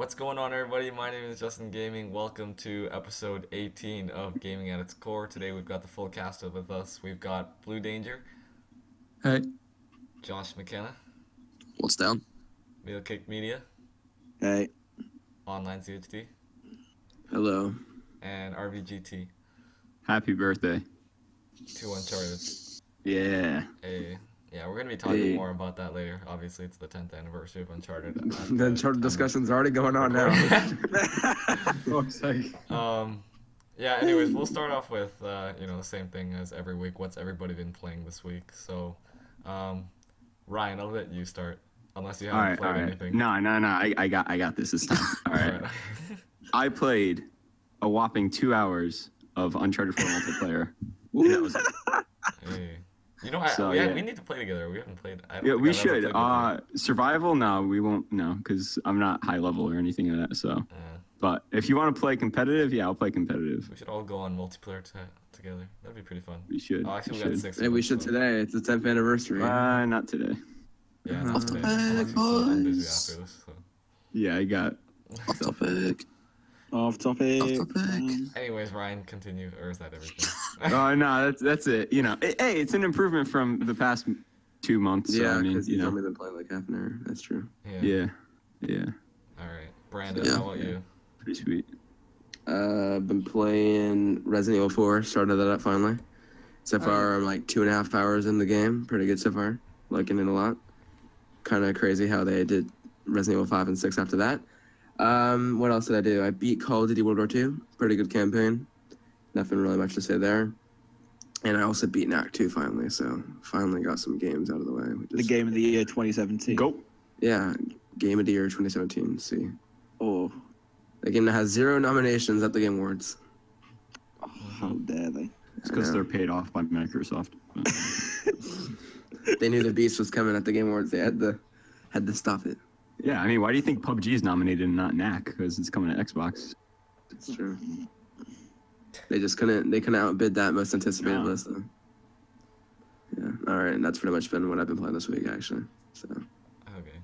What's going on, everybody? My name is Justin Gaming. Welcome to episode 18 of Gaming at its Core. Today we've got the full cast with us. We've got Blue Danger, Hey, Josh McKenna, what's down? Meal Cake Media, Hey. Online CHD, Hello. and RVGT. Happy birthday. To Uncharted. Yeah. Hey, yeah, we're gonna be talking more about that later. Obviously, it's the 10th anniversary of Uncharted. The Uncharted discussion's already going on now. Fuck's sake. Yeah, anyways, we'll start off with, the same thing as every week. What's everybody been playing this week? So, Ryan, I'll let you start. Unless you haven't played anything. No. I got this time. All right. I played a whopping 2 hours of Uncharted 4 multiplayer. That was it. Hey. We need to play together. We haven't played. Yeah, we should. Survival? No, we won't. No, because I'm not high level or anything like that. So, but if you want to play competitive, yeah, I'll play competitive. We should all go on multiplayer together. That'd be pretty fun. We should. Oh, actually, we got 6. Hey, we should today. It's the 10th anniversary. Not today. Yeah, not today. I'm busy after this. So. Yeah, I got. Off topic. Off topic. Anyways, Ryan, continue. Or is that everything? Oh no, that's it. You know, hey, it's an improvement from the past 2 months. Yeah, so, because you've only been playing like half an hour. That's true. Yeah. All right, Brandon, Yeah. how about you? Pretty sweet. Been playing Resident Evil 4. Started that up finally. So far, I'm like 2.5 hours in the game. Pretty good so far. Liking it a lot. Kind of crazy how they did Resident Evil 5 and 6 after that. What else did I do? I beat Call of Duty World War II. Pretty good campaign. Nothing really much to say there. And I also beat Act 2 finally, so finally got some games out of the way. The game of the year 2017. Go. Yeah, Game of the Year 2017. See, Oh, the game that has 0 nominations at the Game Awards. how dare they? It's because they're paid off by Microsoft. They knew the beast was coming at the Game Awards. They had to stop it. Yeah, I mean, why do you think PUBG is nominated and not NAC? Because it's coming to Xbox. It's true. They just couldn't. They couldn't outbid that most anticipated list, though. Yeah. All right, and that's pretty much been what I've been playing this week, actually. So. Okay.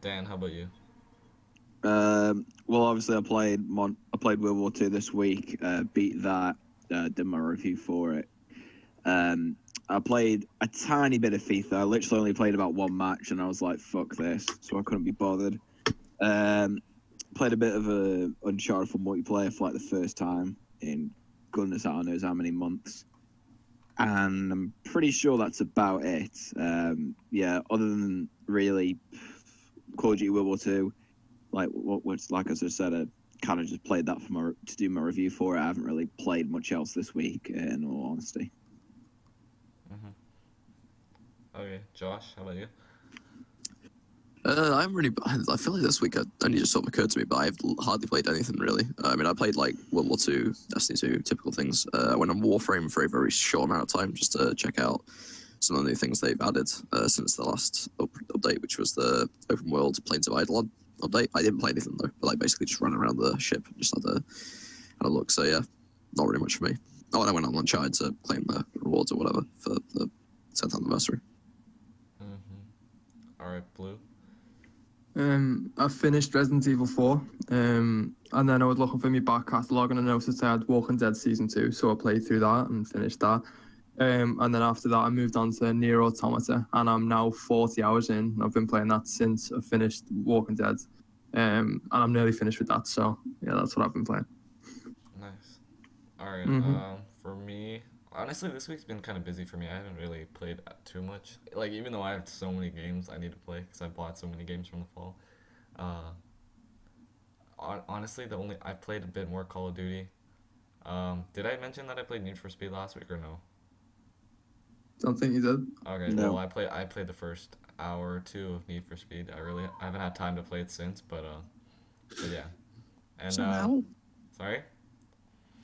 Dan, how about you? Well, obviously I played World War II this week. Beat that. Did my review for it. I played a tiny bit of FIFA. I literally only played about 1 match, and I was like, "Fuck this!" So I couldn't be bothered. Played a bit of a Uncharted for multiplayer for like the first time in goodness knows how many months, and I'm pretty sure that's about it. Yeah, other than really Call of Duty World War II, like like I just said, I kind of just played that to do my review for it. I haven't really played much else this week, in all honesty. Okay, Josh, how about you? I feel like this week only just sort of occurred to me, but I've hardly played anything really. I mean, I played like World War II, Destiny 2, typical things. I went on Warframe for a very short amount of time just to check out some of the new things they've added since the last update, which was the open world Plains of Eidolon update. I didn't play anything though, but like basically just ran around the ship and just had a look. So yeah, not really much for me. Oh, and I went on Uncharted to claim the rewards or whatever for the 10th anniversary. All right, Blue. I finished Resident Evil 4, and then I was looking for my back catalogue and I noticed I had Walking Dead Season 2, so I played through that and finished that. And then after that I moved on to Nier Automata, and I'm now 40 hours in. I've been playing that since I finished Walking Dead, and I'm nearly finished with that, so yeah, that's what I've been playing. Nice. All right, for me, honestly, this week's been kind of busy for me. I haven't really played too much. Like, even though I have so many games I need to play, because I bought so many games from the fall. Honestly, I played a bit more Call of Duty. Did I mention that I played Need for Speed last week or no? Don't think you did. Okay, No. well, I played the first hour or 2 of Need for Speed. I haven't had time to play it since, but yeah. And sorry?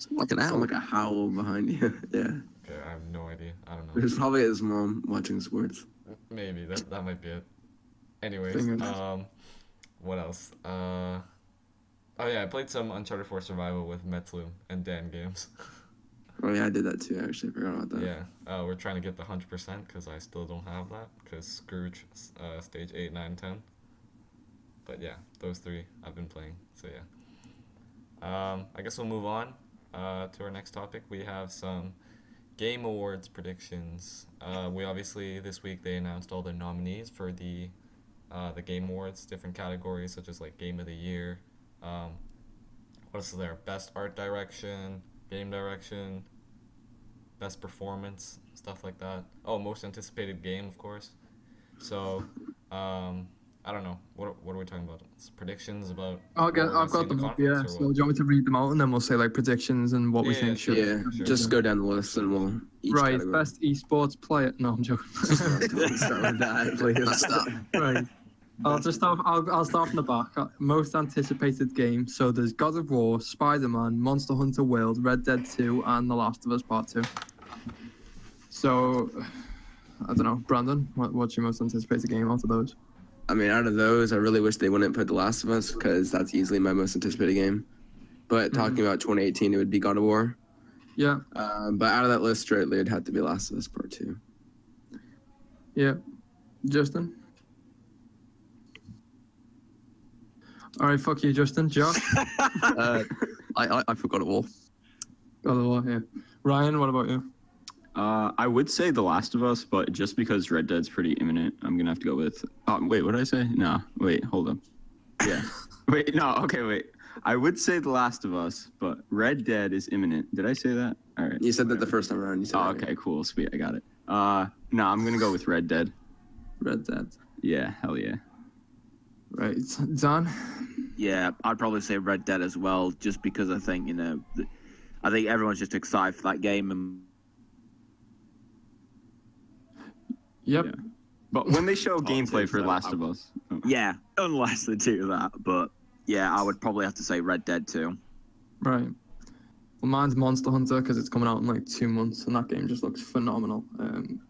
Like an Sound hour. like a howl behind you. Yeah. Okay, I have no idea. I don't know. There's probably his mom watching sports. Maybe that might be it. Anyways, Fingers. what else? Oh yeah, I played some Uncharted 4 Survival with Metzlu and Dan Games. Oh yeah, I did that too. Actually, I forgot about that. Yeah, we're trying to get the 100% because I still don't have that because Scrooge stage 8, 9, 10. But yeah, those three I've been playing. So yeah. I guess we'll move on to our next topic. We have some Game Awards predictions. We obviously this week they announced all the nominees for the Game Awards, different categories such as like Game of the Year. What else is there? Best Art Direction, Game Direction, Best Performance, stuff like that. Oh, Most Anticipated Game, of course. So, I don't know. What are we talking about? It's predictions about. I've got them up, yeah. So do you want me to read them out and then we'll say like predictions and what we think should. Yeah, Sure. just go down the list and we'll. Right, category. best esports player. No, I'm joking. Don't start with that, please. That's that. Right. I'll start from the back. Most anticipated game. So there's God of War, Spider-Man, Monster Hunter World, Red Dead 2, and The Last of Us Part 2. So, I don't know, Brandon, what's your most anticipated game out of those? I mean, out of those, I really wish they wouldn't put The Last of Us because that's easily my most anticipated game. But talking about 2018, it would be God of War. Yeah. But out of that list, straightly, it'd have to be Last of Us Part 2. Yeah. Justin? All right, fuck you, Justin. Josh? I forgot it all. God of War, yeah. Ryan, what about you? I would say The Last of Us, but just because Red Dead's pretty imminent, I'm gonna have to go with. Wait, what did I say? No, wait, hold up. Yeah, wait, no, okay, wait. I would say The Last of Us, but Red Dead is imminent. Did I say that? All right. You said that the first time around. You said that, Okay, cool, sweet, I got it. No, I'm gonna go with Red Dead. Red Dead. Yeah, hell yeah. Right, Don? Yeah, I'd probably say Red Dead as well, just because I think I think everyone's just excited for that game and. Yep. Yeah. But when they show gameplay Politics, for though, Last of Us, Yeah, unless they do that, but yeah, I would probably have to say Red Dead too. Right. Well, mine's Monster Hunter because it's coming out in like 2 months, and that game just looks phenomenal.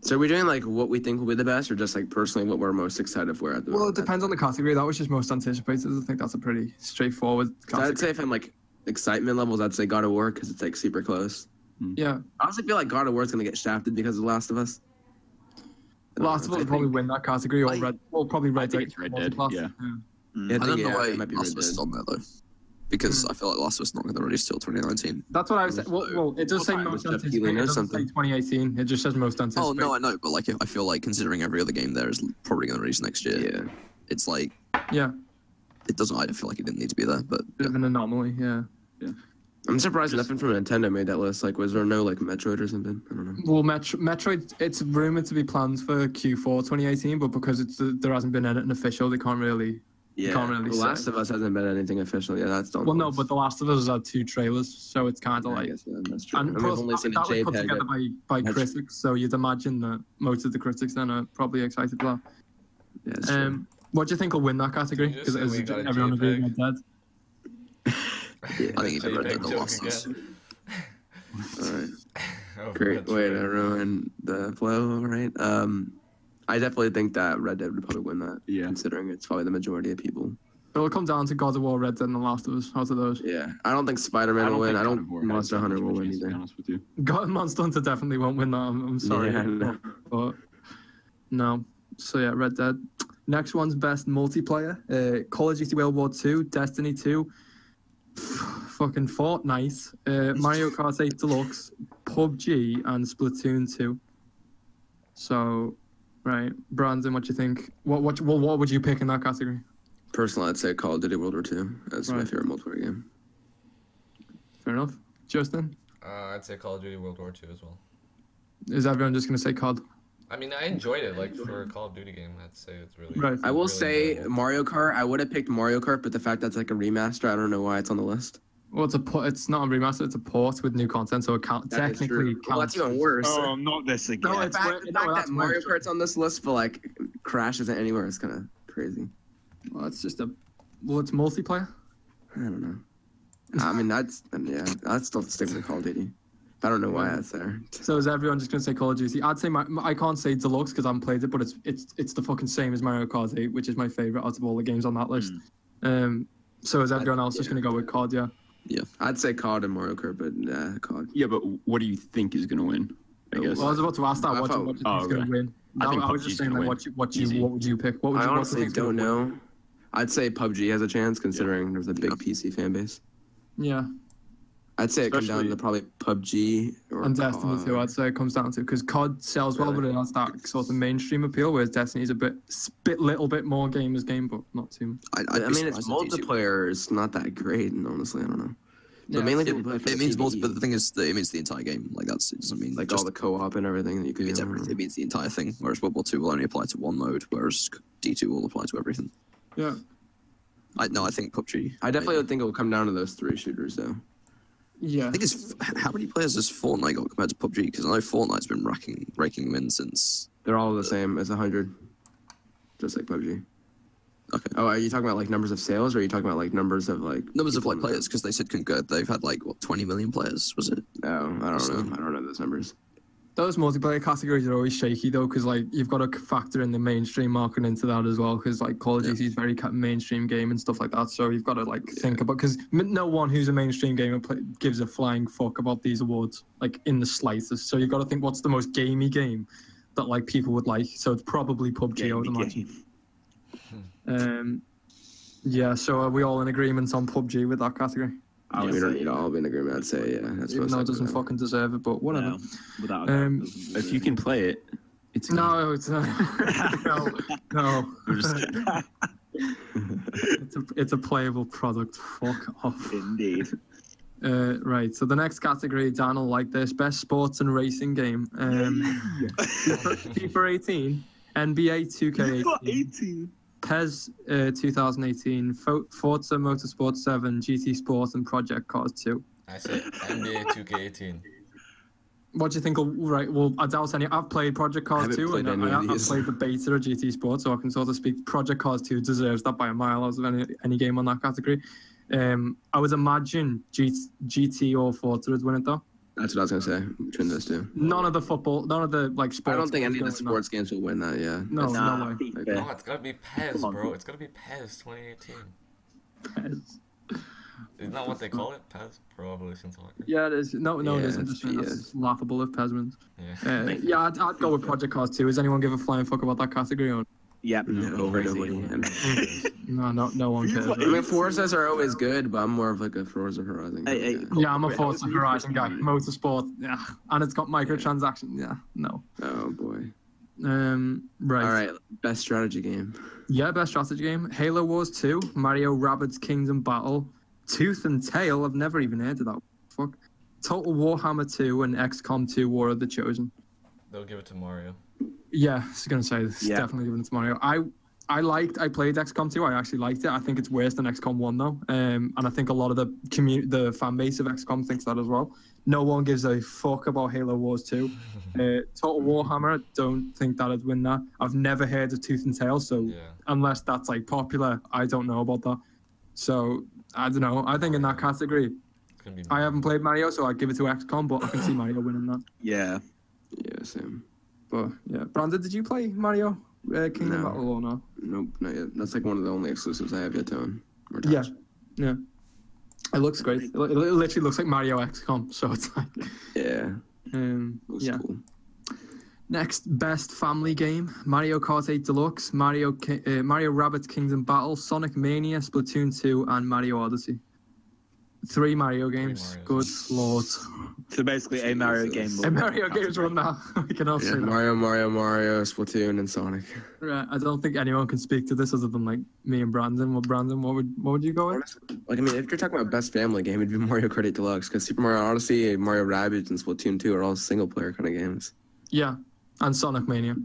So are we doing like what we think will be the best, or just like personally what we're most excited for at the Well, it moment? depends on the category. That was just most anticipated. I think that's a pretty straightforward So I'd category. say if I'm like excitement levels, I'd say God of War because it's like super close. Yeah. I honestly feel like God of War is gonna get shafted because of The Last of Us. Last of Us will probably win that category, or probably Red think Dead. it's Red Dead, Multiplus. yeah. I I don't think, know why it might be Last Red of Us is Dead. on there though, because I feel like Last of Us is not going to release till 2019. That's what I was saying. Well, it does say Well, most Jeff Keighley anticipated. It or doesn't say something. 2018. It just says most Oh anticipated. no, I know, but like I feel like considering every other game there is probably going to release next year. Yeah. It's like Yeah, it doesn't. I feel like it didn't need to be there, but bit of an anomaly. Yeah. I'm surprised nothing from Nintendo made that list. Like, was there no like Metroid or something? I don't know. Well, Metroid, it's rumored to be planned for Q4 2018, but because there hasn't been anything official, they can't really. Yeah. Can't really The say. Last of Us hasn't been anything official. Yeah, that's done. Well, no, but The Last of Us has had 2 trailers, so it's kind of I like. guess that's true. And I mean, plus, I've only seen a that was put JPEG. together by That's- critics, so you'd imagine that most of the critics then are probably excited for Yeah, that's that. true. What do you think will win that category? Did you just Because say we got a everyone agrees JPEG? Red Dead. Yeah. I think it's Red Dead JPEG The joke Last of Us. again. All right. Oh, Great Metroid. way to ruin the flow. All right. I definitely think that Red Dead would probably win that. Yeah. Considering it's probably the majority of people. It'll come down to God of War, Red Dead, and The Last of Us. Out of those, Yeah. I don't think Spider-Man will win. I don't think Monster Hunter will win To be either. honest with you. God, Monster Hunter definitely won't win that. I'm sorry, Yeah, I know. but no. So yeah, Red Dead. Next one's best multiplayer. Call of Duty World War 2, Destiny 2, fucking Fortnite, Mario Kart 8 Deluxe, PUBG, and Splatoon 2. So, right, Brandon, what do you think? What would you pick in that category? Personally, I'd say Call of Duty World War II. That's my Right. favorite multiplayer game. Fair enough. Justin, I'd say Call of Duty World War II as well. is everyone just gonna say COD? I mean, I enjoyed it. Like for a Call of Duty game, I'd say it's really. Right. I will really say enjoyable. Mario Kart. I would have picked Mario Kart, but the fact that's like a remaster, I don't know why it's on the list. Well, it's not a remaster; it's a port with new content, so it That is technically true. counts. Well, that's even worse. Oh, not this again. No, the it's fact, the no, fact that's that Mario worse. Kart's on this list, but like Crash isn't anywhere is kind of crazy. Well, it's just it's multiplayer. I don't know. I mean, I'd still stick with Call of Duty. I don't know why that's there. So is everyone just gonna say Call of Duty? I'd say I can't say Deluxe because I haven't played it, but it's the fucking same as Mario Kart 8, which is my favorite out of all the games on that list. So is everyone else just gonna go with COD? Yeah. I'd say COD and Mario Kart, but COD. Yeah, but what do you think is gonna win? I guess. Well, I was about to ask that. What do you think is gonna win? I think I was PUBG's just saying gonna that. win. What Easy. would you pick? What would I you honestly think is gonna don't win? know. I'd say PUBG has a chance considering there's a big PC fan base. Yeah. I'd say it comes down to Especially- probably PUBG or And Destiny COD. 2, I'd say it comes down to, because COD sells well, but it has that sort of mainstream appeal, whereas Destiny's a little bit more gamers game, but not too much. I'd I be mean, its surprised if D2 multiplayer is not that great, and honestly, I don't know. Yeah. But mainly people play for It the means PvE, but the thing is that it means the entire game. Like it doesn't mean like just, all the co-op and everything that you it can means do. everything. It means the entire thing. Whereas World War II will only apply to one mode, whereas D2 will apply to everything. Yeah. I think PUBG. I definitely would think it will come down to those 3 shooters, though. Yeah. I think it's how many players has Fortnite got compared to PUBG? Because I know Fortnite's been raking wins since. They're all the same as 100, just like PUBG. Okay. Oh, are you talking about like numbers of sales, or are you talking about like numbers of like Numbers of people like in the- players, because they said they've had like what 20 million players, was it? No, I don't know. I don't know those numbers. Those multiplayer categories are always shaky though, because like you've got to factor in the mainstream market into that as well, because like Call of Duty is very mainstream game and stuff like that. So you've got to like think about, because no one who's a mainstream gamer gives a flying fuck about these awards, like in the slightest. So you've got to think what's the most gamey game that like people would like. So it's probably PUBG, I would imagine. Yeah. So are we all in agreement on PUBG with that category? I would we don't say, need to all be in agreement. I'd say, yeah. That's Even most though it likely doesn't that. fucking deserve it, but whatever. no, without a doubt, Um, doesn't If you can play it, it's a game. No, it's no. I'm just It's a playable product. Fuck off. indeed. Right. So the next category, Dan will like this: best sports and racing game. FIFA 18, NBA 2K18, 18. PES 2018, Forza Motorsport 7, GT Sport, and Project Cars 2. I say NBA 2K18. What do you think? Right. Well, I doubt any. I've played Project Cars haven't 2, played and any of I've these. played the beta of GT Sport, so I can sort of speak. Project Cars 2 deserves that by a mile out of any game on that category. I would imagine GT or Forza would win it though. That's what I was gonna say between those two. None of the like sports. I don't think games any of the going sports games will win that. Yeah. No, Nah, no way. FIFA. No, it's gotta be PES, Come on. bro. It's gotta be PES 2018. Pez. Isn't that what they call it? PES? Pro Evolution Soccer? Yeah, it is. No, it Yeah, isn't. it's That's laughable if Pez wins. Yeah. Yeah, I'd go with Project Cars 2. Does anyone give a flying fuck about that category? Or... Yep. No, crazy. nobody. No one cares. I mean, Forzas are always good, but I'm more of like a Forza Horizon. guy, Hey, yeah. Yeah, I'm a Wait, Forza how was Horizon guy. Need Motorsport, yeah, and it's got microtransactions. Yeah, no. Oh boy. Right. All right, best strategy game. Yeah, best strategy game: Halo Wars 2, Mario Rabbids Kingdom Battle, Tooth and Tail. I've never even heard of that. Fuck. Total Warhammer 2 and XCOM 2: War of the Chosen. They'll give it to Mario. Yeah, I was gonna say it's Yeah. definitely giving it to Mario. I played XCOM 2. I actually liked it. I think it's worse than XCOM 1 though. And I think a lot of the fan base of XCOM thinks that as well. No one gives a fuck about Halo Wars 2. Total Warhammer, don't think that'd win that. I've never heard of Tooth and Tail, so Yeah. unless that's like popular, I don't know about that. So I don't know. I think in that category, It's gonna be I haven't played Mario, so I'd give it to XCOM, but I can see Mario winning that. Yeah. Yeah, same. But yeah, Brandon, did you play Mario Kingdom No. Battle or no? Nope, not yet. That's like one of the only exclusives I have yet to own. Or Yeah, touch. yeah. It looks great. It literally looks like Mario XCOM. So it's like, Yeah. Looks yeah. cool. Next, best family game: Mario Kart 8 Deluxe, Mario Rabbids Kingdom Battle, Sonic Mania, Splatoon 2, and Mario Odyssey. 3 Mario games. Marios. Good lord. So basically, a Mario game. Jesus. will A win Mario that games run now. We can all Yeah, say that. Mario, Splatoon, and Sonic. Right. I don't think anyone can speak to this other than like me and Brandon. Well, Brandon, what would you go with? Like, I mean, if you're talking about best family game, it'd be Mario Kart 8 Deluxe, because Super Mario Odyssey, Mario Rabbids, and Splatoon 2 are all single-player kind of games. Yeah, and Sonic Mania,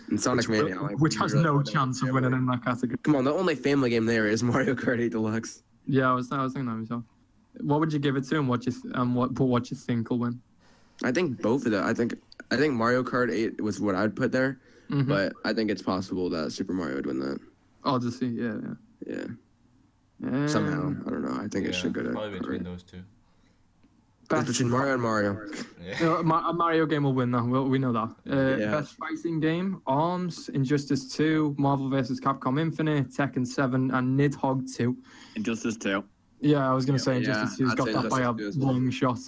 And Sonic Mania, like, which has really no want to chance of winning in that category. Come on, the only family game there is Mario Kart 8 Deluxe. Yeah, I was thinking that myself. What would you give it to, and what you think will win? I think both of them. I think Mario Kart 8 was what I'd put there, Mhm. but I think it's possible that Super Mario would win that. Odyssey, yeah. Yeah, somehow. I don't know. I think it should go to probably between Kart. those two. It's Best, between Mario and Mario. Yeah. a Mario game will win that. We know that. Yeah. Best fighting game: Arms, Injustice 2, Marvel vs. Capcom Infinite, Tekken 7, and Nidhogg 2. Injustice 2. Yeah, I was gonna say Yeah, Injustice 2's I'd got say that by a Injustice 2 as well. long shot.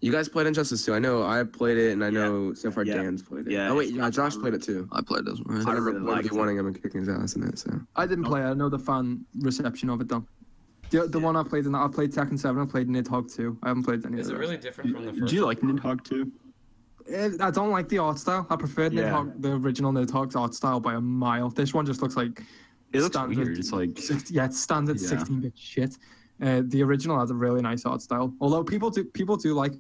You guys played Injustice 2. I know I played it, and I know so far Yeah. Dan's played it. Yeah, Oh, wait, it's yeah, Josh played it too. I played as well. I remember really one of liked you it. wanting him and kicking his ass in it, so. I didn't play it. I know the fan reception of it, though. The one I played in that, I played Tekken 7, I played Nidhogg 2. I haven't played any Is of it the really different from the first? Do you like Nidhogg too? I don't like the art style. I preferred Yeah. Nidhogg, the original Nidhogg's art style by a mile. This one just looks like It looks standard weird. It's like 60, it's standard Yeah. 16-bit shit. The original has a really nice art style. Although people do like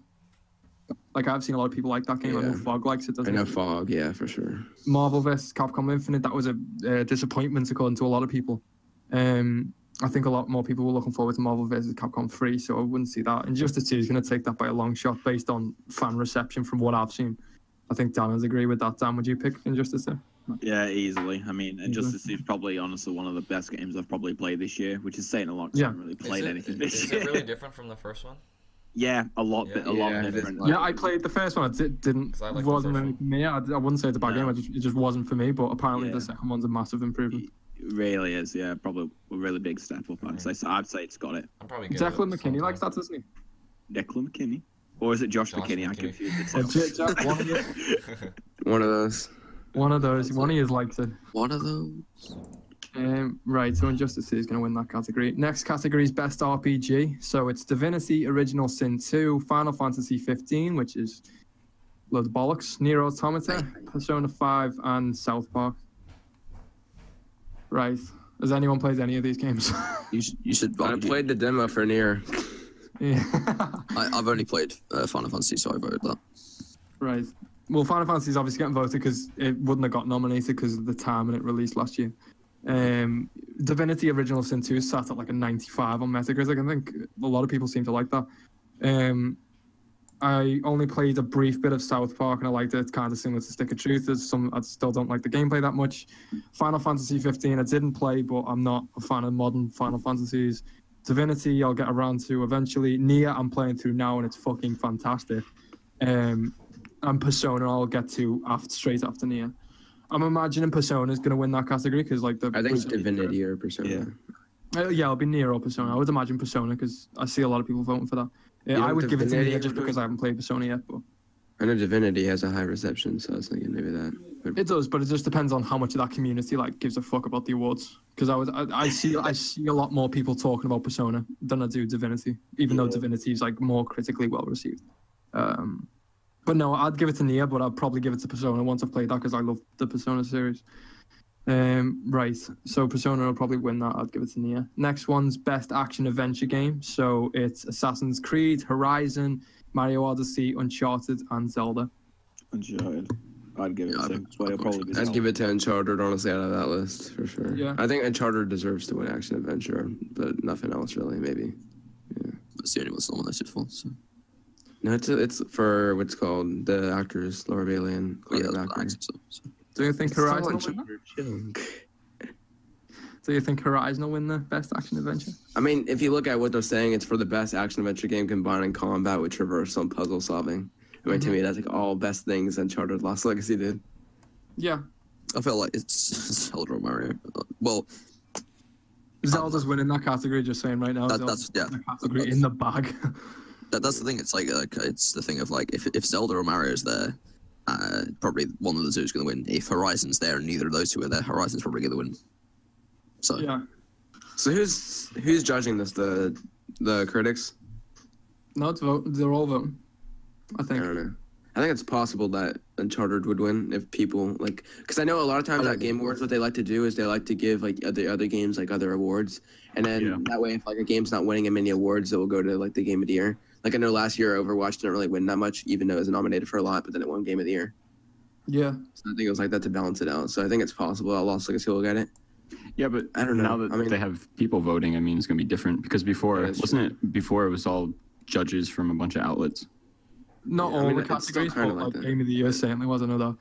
I've seen a lot of people like that game. I know Yeah. Fog likes it, I doesn't know he? Fog, yeah, for sure. Marvel vs. Capcom Infinite, that was a disappointment according to a lot of people. I think a lot more people were looking forward to Marvel vs. Capcom 3, so I wouldn't see that. Injustice 2 is going to take that by a long shot based on fan reception from what I've seen. I think Dan would agree with that. Dan, would you pick Injustice 2? Yeah, easily. I mean, Injustice is probably honestly one of the best games I've probably played this year, which is saying a lot because I haven't really played anything this Is year. it really different from the first one? Yeah, a lot Yeah, it is different. like- Yeah, I played the first one. It didn't 'Cause I like the wasn't first really one. for me. I wouldn't say it's a bad No. game. It just wasn't for me. But apparently Yeah. the second one's a massive improvement. It really is, yeah, probably a really big step up. I'd say. So I'd say it's got it. I'm probably good. Declan McKinney likes that, doesn't he? Declan McKinney, or is it Josh Josh McKinney? I McKinney. confused the Or two. one of you- One of those. One of those. One of you likes it. One of those. Right, so Injustice 2 is going to win that category. Next category is Best RPG. So it's Divinity, Original Sin 2, Final Fantasy 15, which is loads of bollocks, Nier Automata, Persona 5, and South Park. Right. Has anyone played any of these games? You should. I played the demo for Nier. Yeah. I've only played Final Fantasy, so I voted that. Right. Well, Final Fantasy is obviously getting voted because it wouldn't have got nominated because of the time and it released last year. Divinity Original Sin 2 sat at like a 95 on Metacritic. I think a lot of people seem to like that. I only played a brief bit of South Park and I liked it. It's kind of similar to Stick of Truth. I still don't like the gameplay that much. Final Fantasy 15 I didn't play, but I'm not a fan of modern Final Fantasies. Divinity I'll get around to eventually. Nier I'm playing through now and it's fucking fantastic. And Persona I'll get to straight after Nier. I'm imagining Persona is going to win that category because like the I think Persona- Divinity or Persona. Yeah. yeah, it'll be Nier or Persona. I would imagine Persona because I see a lot of people voting for that. You I know, would give it to Divinity Nier just would because I haven't played Persona yet. But I know Divinity has a high reception, so I was thinking maybe that. But it does, but it just depends on how much of that community like gives a fuck about the awards. Because I see a lot more people talking about Persona than I do Divinity, even though Divinity is like more critically well received. But no, I'd give it to Nier, but I'd probably give it to Persona once I've played that because I love the Persona series. Right, so Persona will probably win that. I'd give it to Nier. Next one's Best Action Adventure Game. So it's Assassin's Creed, Horizon, Mario Odyssey, Uncharted, and Zelda. Uncharted. I'd give it Yeah, to. I'd- But it'll probably be I'd give it to Uncharted, honestly, out of that list, for sure. Yeah. I think Uncharted deserves to win Action Adventure, but nothing else, really, maybe. That's the only one it's nominated for. So. No, it's for what's called the actors, Laura Bailey and Yeah, Claudia that's what Backer. I acted, so. Do you think It's still Horizon will win that? Uncharted. Do you think Horizon will win the Best Action Adventure? I mean, if you look at what they're saying, it's for the best action adventure game combining combat with traversal and puzzle solving. I mean, to me, that's like all best things Uncharted Lost Legacy did. Yeah. I feel like it's Zelda or Mario. Well, Zelda's winning that category, just saying right now. that's yeah. The category in the bag. That's the thing. It's like it's the thing of like if Zelda or Mario is there, probably one of the two is going to win. If Horizon's there and neither of those two are there, Horizon's probably going to win. So Yeah. So who's judging this? The critics? No, it's vote. They're all voting. I I think. don't know. I think it's possible that Uncharted would win if people like, because I know a lot of times at Game Awards, what they like to do is they like to give like other games like other awards, and then that way, if like a game's not winning many awards, it will go to like the Game of the Year. Like I know last year Overwatch didn't really win that much, even though it was nominated for a lot, but then it won Game of the Year. Yeah. So I think it was like that to balance it out. So I think it's possible that Lost Legacy will get it. Yeah, but I don't know. now that I mean- they have people voting, I mean, it's going to be different because before, Yeah, that's wasn't it before it was all judges from a bunch of outlets? Not Yeah, I all mean, the it's still categories, kinda but like like that. Game of the Year certainly was another.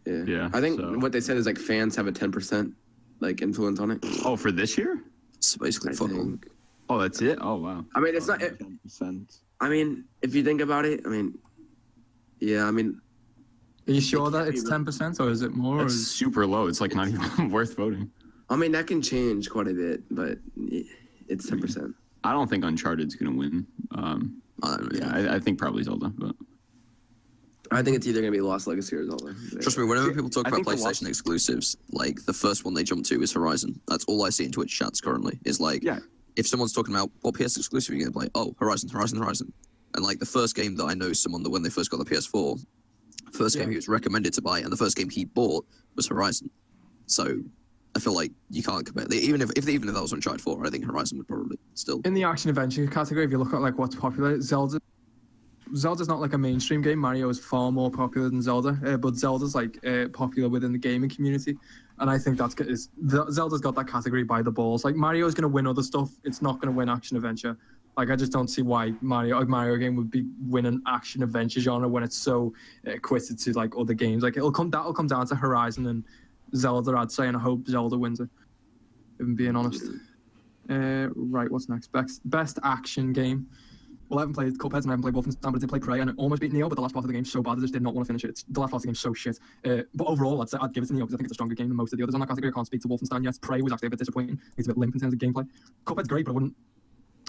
Yeah. Yeah, I think so- what they said is like fans have a 10% like influence on it. Oh, for this year? it's basically I fuck all. think. Oh, that's it? Oh, wow. I mean, it's not. 10%. I mean, if you think about it, I mean, yeah, I mean, Are you sure that can't it's be 10% or is it more? Or That's is... super low. It's like not even worth voting. that can change quite a bit, but it's 10%. I don't think Uncharted's going to win. I don't know. Yeah, I think probably Zelda, but I think it's either gonna be Lost Legacy or Zelda. Trust me, whenever people talk I about think the PlayStation exclusives, like the first one they jump to is Horizon. That's all I see in Twitch chats currently. Is like, yeah, if someone's talking about what PS exclusive you're gonna play, oh, Horizon. And like the first game that I know someone that when they first got the PS4, first game he was recommended to buy, and the first game he bought was Horizon. So I feel like you can't compare. Even if that was Uncharted 4, I think Horizon would probably still. In the action adventure category, if you look at like what's popular, Zelda's not like a mainstream game. Mario is far more popular than Zelda, but Zelda's like popular within the gaming community, and I think Zelda's got that category by the balls. Like Mario's gonna win other stuff, it's not gonna win action adventure. Like I just don't see why a Mario game would be winning action adventure genre when it's so equated to like other games. Like that'll come down to Horizon and Zelda, I'd say, and I hope Zelda wins it. If I'm being honest. Right, what's next? Best action game. Well, I haven't played Cuphead and I haven't played Wolfenstein, but I did play Prey and it almost beat Neo, but the last part of the game's so bad I just did not want to finish it. The last part of the game's so shit. But overall, I'd give it to Neo because I think it's a stronger game than most of the others on that category. I can't speak to Wolfenstein yet. Prey was actually a bit disappointing. It's a bit limp in terms of gameplay. Cuphead's great, but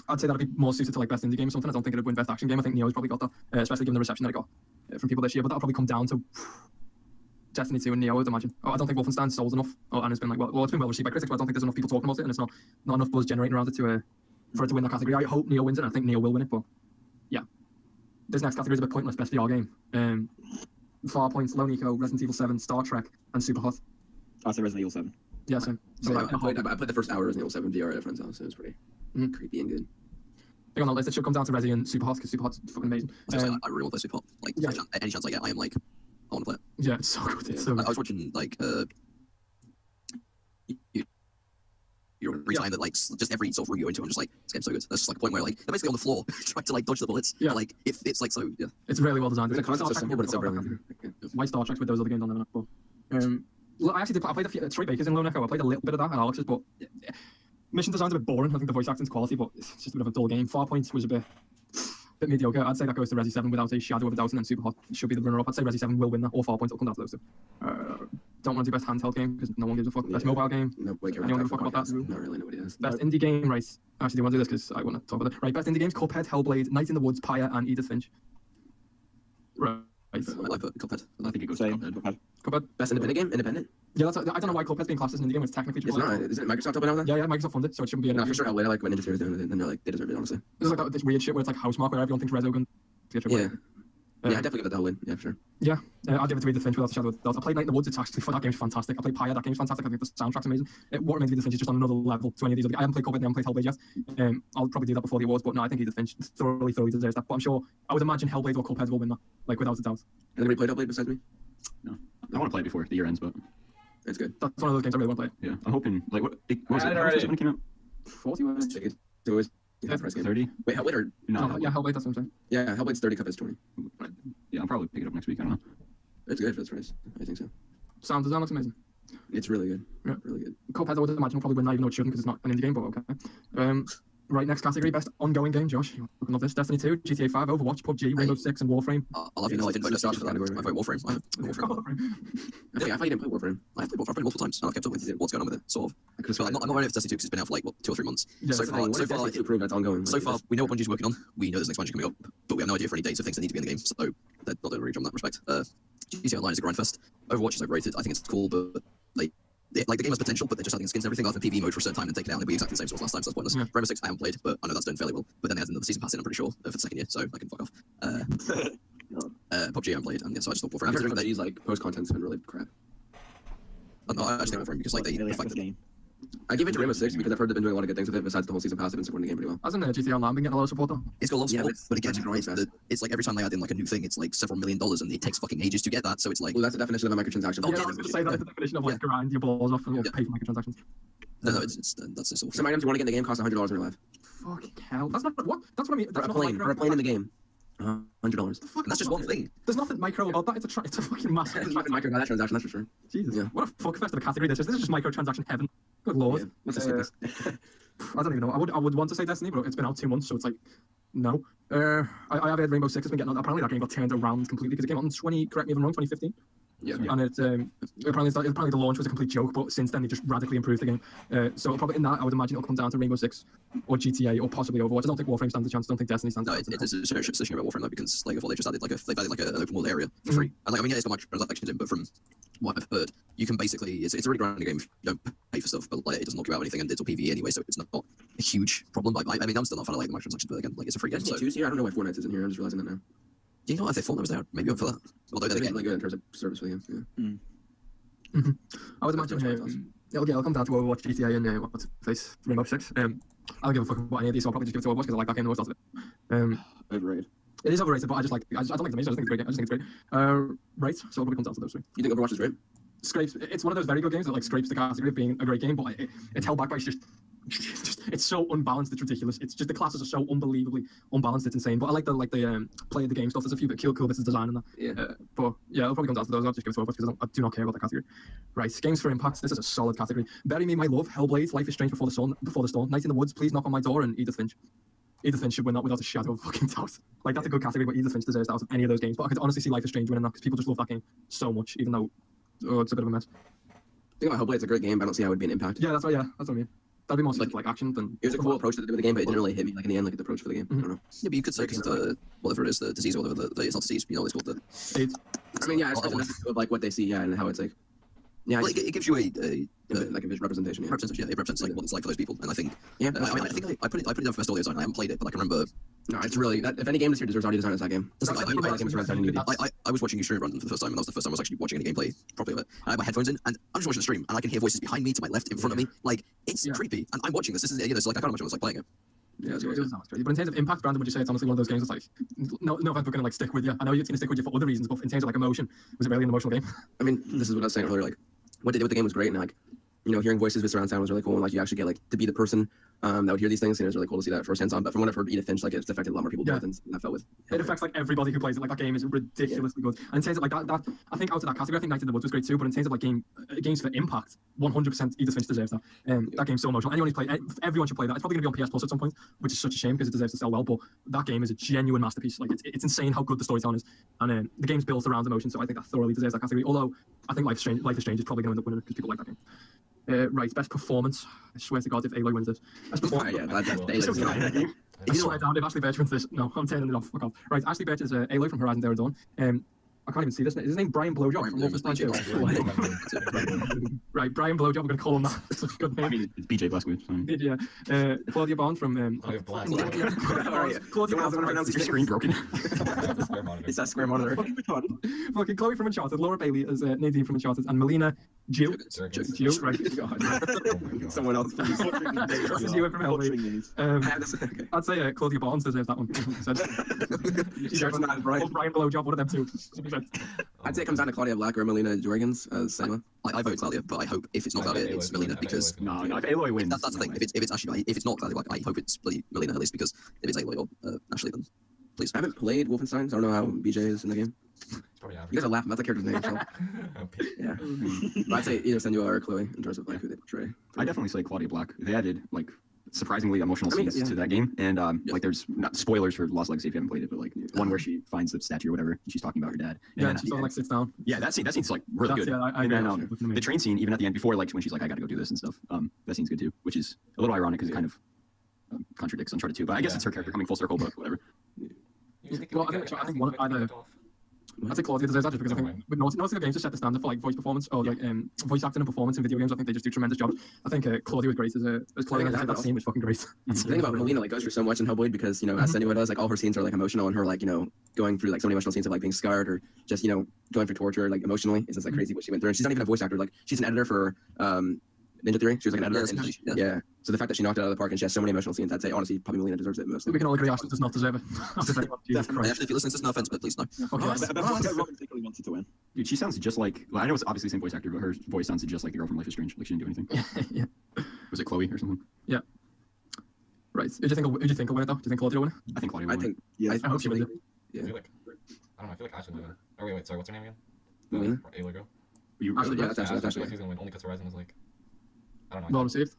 I'd say that'd be more suited to like best indie game or something. I don't think it'd win best action game. I think Neo's probably got that, especially given the reception that it got from people this year. But that'll probably come down to Destiny 2 and Neo, I'd imagine. I don't think Wolfenstein sold enough, and it's been like it's been well received by critics, but I don't think there's enough people talking about it, and it's not enough buzz generating around it for it to win that category. I hope Neo wins it, and I think Neo will win it, but yeah. This next category is a bit pointless. Best VR game. Farpoint, Lone Eco, Resident Evil 7, Star Trek, and Superhot. That's a Resident Evil 7. Yeah, same. So, I played the first hour of Resident Evil 7 VR at a friend's house. It was pretty creepy and good. I think on the list it should come down to Resi and Superhot because Superhot's fucking amazing. I really want to play Superhot. Like any chance I get, I am like, I want to play it. Yeah, it's so good. It's so good. I was watching like you're time that like just every sort of review into, I'm just like, this game's so good. There's just like a point where like they're basically on the floor trying to like dodge the bullets. Yeah. Like it's like so yeah. It's really well designed. The concept's so simple, but it's so brilliant. Why Star Trek's with those other games on there? But I actually did. I played Troy Baker's in Lone Echo. I played a little bit of that and Alex's, but mission design's a bit boring. I think the voice acting's quality, but it's just a bit of a dull game. Farpoint was a bit mediocre. I'd say that goes to Resi 7 without a shadow of a doubt, and then Superhot should be the runner-up. I'd say Resi 7 will win that, or Farpoint will come down to those two. Don't want to do best handheld game because no one gives a fuck. Best mobile game. Nobody cares. Anyone give a fuck about that? Not really. Nobody does. Best indie game, right? Actually, do you want to do this because I want to talk about it. Right, best indie games: Cuphead, Hellblade, Night in the Woods, Pyre, and Edith Finch. Right. I like Cuphead. I think it goes to Cuphead. Cuphead. Best independent game? Independent? Yeah, I don't know why Cuphead's being classed as an indie game. It's technically It's not. Isn't Microsoft helping out with that? Yeah, Microsoft funded, so it shouldn't be an No, indie for sure. game. Hellblade, I like what Ninja Studios doing with it, and they're like, they deserve it, honestly. There's like this weird shit where it's like Housemarque, where everyone thinks Resogun. Yeah. Yeah, I definitely give it the Hellblade. Yeah, for sure. Yeah, I'll give it to Edith Finch without a shadow of a doubt. I played Night in the Woods. It's actually fun. That game's fantastic. I played Pyre. That game's fantastic. I think the soundtrack's amazing. What remains of Edith Finch is just on another level to any of these other. I haven't played Cuphead. I haven't played Hellblade yet. I'll probably do that before the awards, but no, I think Edith Finch thoroughly deserves that. But I'm sure I would imagine Hellblade or Cuphead will win that, like without a doubt. And then we played Hellblade besides me. No, I want to play it before the year ends, but It's good. That's one of those games I really want to play. yeah, I'm hoping like what was it? How much was it when it came out? 40 was it? It was price game. 30? Wait, Hellblade or No, Yeah, Hellblade. That's what I'm saying. yeah, Hellblade's 30, Cuphead's 20. yeah, I'll probably pick it up next week. I don't know. It's good for its price. I think so. Sound design looks amazing. It's really good. Yeah. Really good. Cuphead, I would imagine will probably win that, even though it shouldn't because it's not an indie game, but okay. Right, next category, best ongoing game, Josh. You love this. Destiny 2, GTA 5, Overwatch, PUBG, Rainbow Six, and Warframe. I'll have you know I didn't vote Destiny for that. I vote Warframe. I I thought you didn't play Warframe. I've played Warframe multiple times, and I've kept up with what's going on with it, sort of. I could So I'm not ready for Destiny 2 because it's been out for like, 2 or 3 months. Yeah, so far, to prove that's ongoing. so far, we know what Bungie's working on. We know there's an expansion coming up, but we have no idea for any dates of things that need to be in the game, so they're not doing a reach on that respect. GTA Online is a grindfest. Overwatch is overrated. I think it's cool, but like the game has potential, but they're just adding skins and everything. I'll have a PvE mode for a certain time and take it out, and it'll be exactly the same as last time, so that's pointless. Yeah. Rainbow Six I haven't played, but I know that's done fairly well. But then they had another season pass in, I'm pretty sure, for the second year, so I can fuck off. PUBG I haven't played, and yeah, so I just thought Warframe. I've heard that like post content's been really crap. I just think Warframe because like Really the fact active that game. I give it to Rainbow Six because I've heard they've been doing a lot of good things with it. Besides the whole season pass, they've been supporting the game pretty well. Hasn't GTA Online been getting a lot of support though? it's got a lot of Yeah, support, but but again, it's growing fast. it's like every time they add in like a new thing, it's like several $1 million, and it takes fucking ages to get that. So it's like Well, that's the definition of a microtransaction. Yeah, I was going to say that's the definition of like grind your balls off and Yeah. pay for microtransactions. no, that's just awful. Some items you want to get in the game cost $100 in real life. Fucking hell. That's not what? That's what I mean. For That's a not plane, micro- for a plane in the game, $100. Fuck, And that's just one thing. There's nothing micro about that. It's a fucking massive. It's not a microtransaction, that's for sure. Jesus. Yeah. What a fuck fest of a category this is. This is just microtransaction heaven. Good lord. Yeah. Let's just skip this. I don't even know. I would want to say Destiny, but it's been out 2 months, so it's like no. I have heard Rainbow Six has been getting on. Apparently that game got turned around completely because it came out in correct me if I'm wrong, 2015. Yeah. And apparently the launch was a complete joke, but since then they just radically improved the game. So probably in that, I would imagine it'll come down to Rainbow Six or GTA or possibly Overwatch. I don't think Warframe stands a chance. I don't think Destiny stands a No, chance. it's a serious decision about Warframe though, because like before they just added an open world area for free. And like I mean, yeah, it's got microtransactions in, but from what I've heard, you can basically it's a really grinding game if you don't pay for stuff, but like it doesn't knock you out or anything, and it's all PvE anyway, so it's not a huge problem. Like I mean, I'm still not a fan of like the microtransactions, but again, like it's a free game. So Tuesday, I don't know why Fortnite isn't here. I'm just realizing that now. you know, I think Fortnite was there. Maybe up for that. Although then again, Really good in terms of service for the game. Yeah. I would imagine it'll come down to Overwatch, GTA, and what's it face Rainbow Six. I don't give a fuck about any of these, so I'll probably just give it to Overwatch because I like that game the most out of it. Overrated. It is overrated, but I don't like it's amazing. I just think it's great. I just think it's great. Right, so it probably comes down to those three. You think Overwatch is great? Scrapes. It's one of those very good games that like scrapes the category of being a great game, but it's held back by it's so unbalanced. It's ridiculous. It's just the classes are so unbelievably unbalanced. It's insane. But I like the play of the game stuff. There's a few cool bits of design in that. Yeah. But yeah, it'll probably come down to those. I'll just give it to Overwatch because I do not care about that category. Right, games for impact. This is a solid category. Bury Me, My Love, Hellblade, Life is Strange Before the Storm, Night in the Woods, Please Knock on My Door, and Edith Finch. Edith Finch should win that without a shadow of a fucking doubt. Like, that's a good category, but Edith Finch deserves that out of any of those games. But I could honestly see Life is Strange winning that because people just love that game so much, even though it's a bit of a mess. I think about Hellblade, it's a great game, but I don't see how it would be an impact. Yeah, that's what I mean. That'd be more like action than. It was a cool approach to the game, but it didn't really hit me like in the end, like the approach for the game. I don't know. yeah, but you could say because the whatever it is, the disease or whatever it's not disease, you know, it's called the. I mean, yeah, it's of like what they see, yeah, and how it's like. Yeah, Well, it gives you a like a visual representation. Yeah. representation. Yeah, it represents like what it's like for those people, and I think. Yeah, I mean, I think I put it down for best audio design. I haven't played it, but I can remember. no, it's really if any game this year deserves audio design, it's that game. That's Like, like- you play the game with design, you need it. I was watching you stream run for the first time, and that was the first time I was actually watching any gameplay properly of it. I had my headphones in, and I'm just watching the stream, and I can hear voices behind me, to my left, in front of me. Like it's creepy, and I'm watching this. This is it's like I can't imagine what it's like playing it. Yeah, it's It great. does sound crazy. But in terms of impact, Brandon, would you say it's honestly one of those games that's like, no offense, we're gonna like stick with you. I know it's gonna stick with you for other reasons, but in terms of like emotion, was it really an emotional game? I mean, this is what I was saying earlier. Like, what they did with the game was great, and like, you know, hearing voices with surround sound was really cool, and like you actually get like to be the person that would hear these things, and it was really cool to see that firsthand. But from what I've heard, Edith Finch, like it's affected a lot more people than I felt with. It affects like everybody who plays it. Like that game is ridiculously good. And in terms of like that I think out of that category, I think Night in the Woods was great too. But in terms of like games for impact, 100% Edith Finch deserves that. That game's so emotional. Everyone should play that. It's probably gonna be on PS Plus at some point, which is such a shame because it deserves to sell well. But that game is a genuine masterpiece. Like it's insane how good the storytelling is, and the game's built around emotion. So I think that thoroughly deserves that category. Although I think Life is Strange is probably gonna end up winning because people like that game. Right, best performance. I swear to God, if Aloy wins this. Best performance. Yeah, that's It's so Aloy. good. I swear down, if Ashley Birch wins this, no, I'm turning it off. Fuck off. Right, Ashley Birch is Aloy from Horizon Zero Dawn. I can't even see this. Is his name Brian Blowjob from Wolfenstein 2? Right, Brian Blowjob, we're going to call him that. That's a good name. I mean, it's BJ Blazkowicz. Yeah. Claudia Bond from... Claudia Bond. Claudia Bond Is your screen broken? It's that square monitor. Fucking Chloe from Uncharted, Laura Bailey as Nadine from Uncharted, and Melina Jill. Jill, right. Someone else. That's Jill from Hellblade. I'd say Claudia Barnes deserves that one. Brian Blowjob, one of them two. I'd say it comes down to Claudia Black or Melina Jorgens as Selma. I vote Claudia, but I hope if it's not I Claudia, vote it's Aloy. Melina I vote because Aloy. No, if Aloy wins, that's the thing. If it's actually if it's not Claudia, I hope it's Melina at least because if it's Aloy or Ashley, then please. I haven't played Wolfenstein, so I don't know how BJ is in the game. It's probably You average. guys are laughing. That's the character's name. So. Yeah. But I'd say either Senua or Chloe in terms of like who they portray. I definitely say Claudia Black. They added like surprisingly emotional scenes yeah. to that game, and like there's not spoilers for Lost Legacy if you haven't played it, but like one where she finds the statue or whatever, and she's talking about her dad. And Yeah, then she at the sort of end- like sits down. yeah, that scene's like really good. Yeah, I and then agree. the train scene, even at the end, before like when she's like, I gotta go do this and stuff. That scene's good too, which is a little ironic because it kind of contradicts Uncharted 2, but I guess it's her character coming full circle, but whatever. Well, I think one either. I think Claudia deserves that just because I think with Naughty Dog games to set the standard for like voice performance or like voice acting and performance in video games. I think they just do tremendous jobs. I think Claudia was great as Claudia. I think that scene was fucking great. The thing about Melina like goes through so much in Hellblade because, you know, as Senua does, like all her scenes are like emotional and her like, you know, going through like so many emotional scenes of like being scarred or just, you know, going through torture like emotionally. It's just like crazy what she went through. And she's not even a voice actor. Like she's an editor for Ninja Theory. She was like an editor. Yeah. So the fact that she knocked it out of the park and she has so many emotional scenes, I'd say honestly probably Melina deserves it most. We can all agree Ashley does not deserve it. Jesus Christ. Actually, if you listen to this, no offense, but please no. Okay. Robin secretly wanted to win. Dude, she sounds just like, well, I know it's obviously the same voice actor, but her voice sounds just like the girl from Life is Strange. Like she didn't do anything. Yeah. Was it Chloe or something? Right. Who do you think will win it though? Do you think Claudia will win it? I think Claudia I will win. think Yeah. I hope she wins it. Yeah. I feel like Ashley would win. Oh wait, sorry, what's her name again? Melina? Aloy girl. You Actually, Yeah, yeah, that's Yeah, I actually. feel like she's gonna win only because Horizon is like, I don't know. Well received.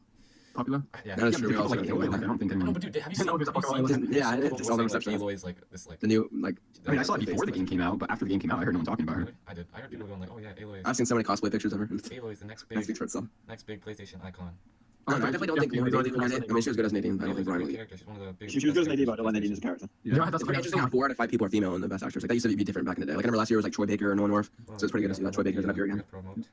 popular. Yeah. That's Yeah, true. but Also, people like Aloy, like, I don't think No, anyone. but dude, have you No, seen? because Have you Pokemon seen Island- yeah, people it's all the posting, reception. Aloy's like this like. The new like. I mean, I saw it before the game came out, but after the game came out, I heard no one talking about her. Really? I did. I heard people going like, "Oh yeah, Aloy. I've seen so many cosplay pictures of her. Aloy is the next That big, speaks for itself. next big PlayStation icon." I definitely don't think. I mean, she was good as Nadine, but I don't Aloy's think a Brian great will. character. She's one of the big. She was good as an idea, but I don't like Nadine as a character. Yeah, that's It's pretty interesting how 4 out of 5 people are female in the best actors. Like that used to be different back in the day. Like I remember last year was like Troy Baker or Noah North. So it's pretty good to see that Troy Baker's up here again. Promote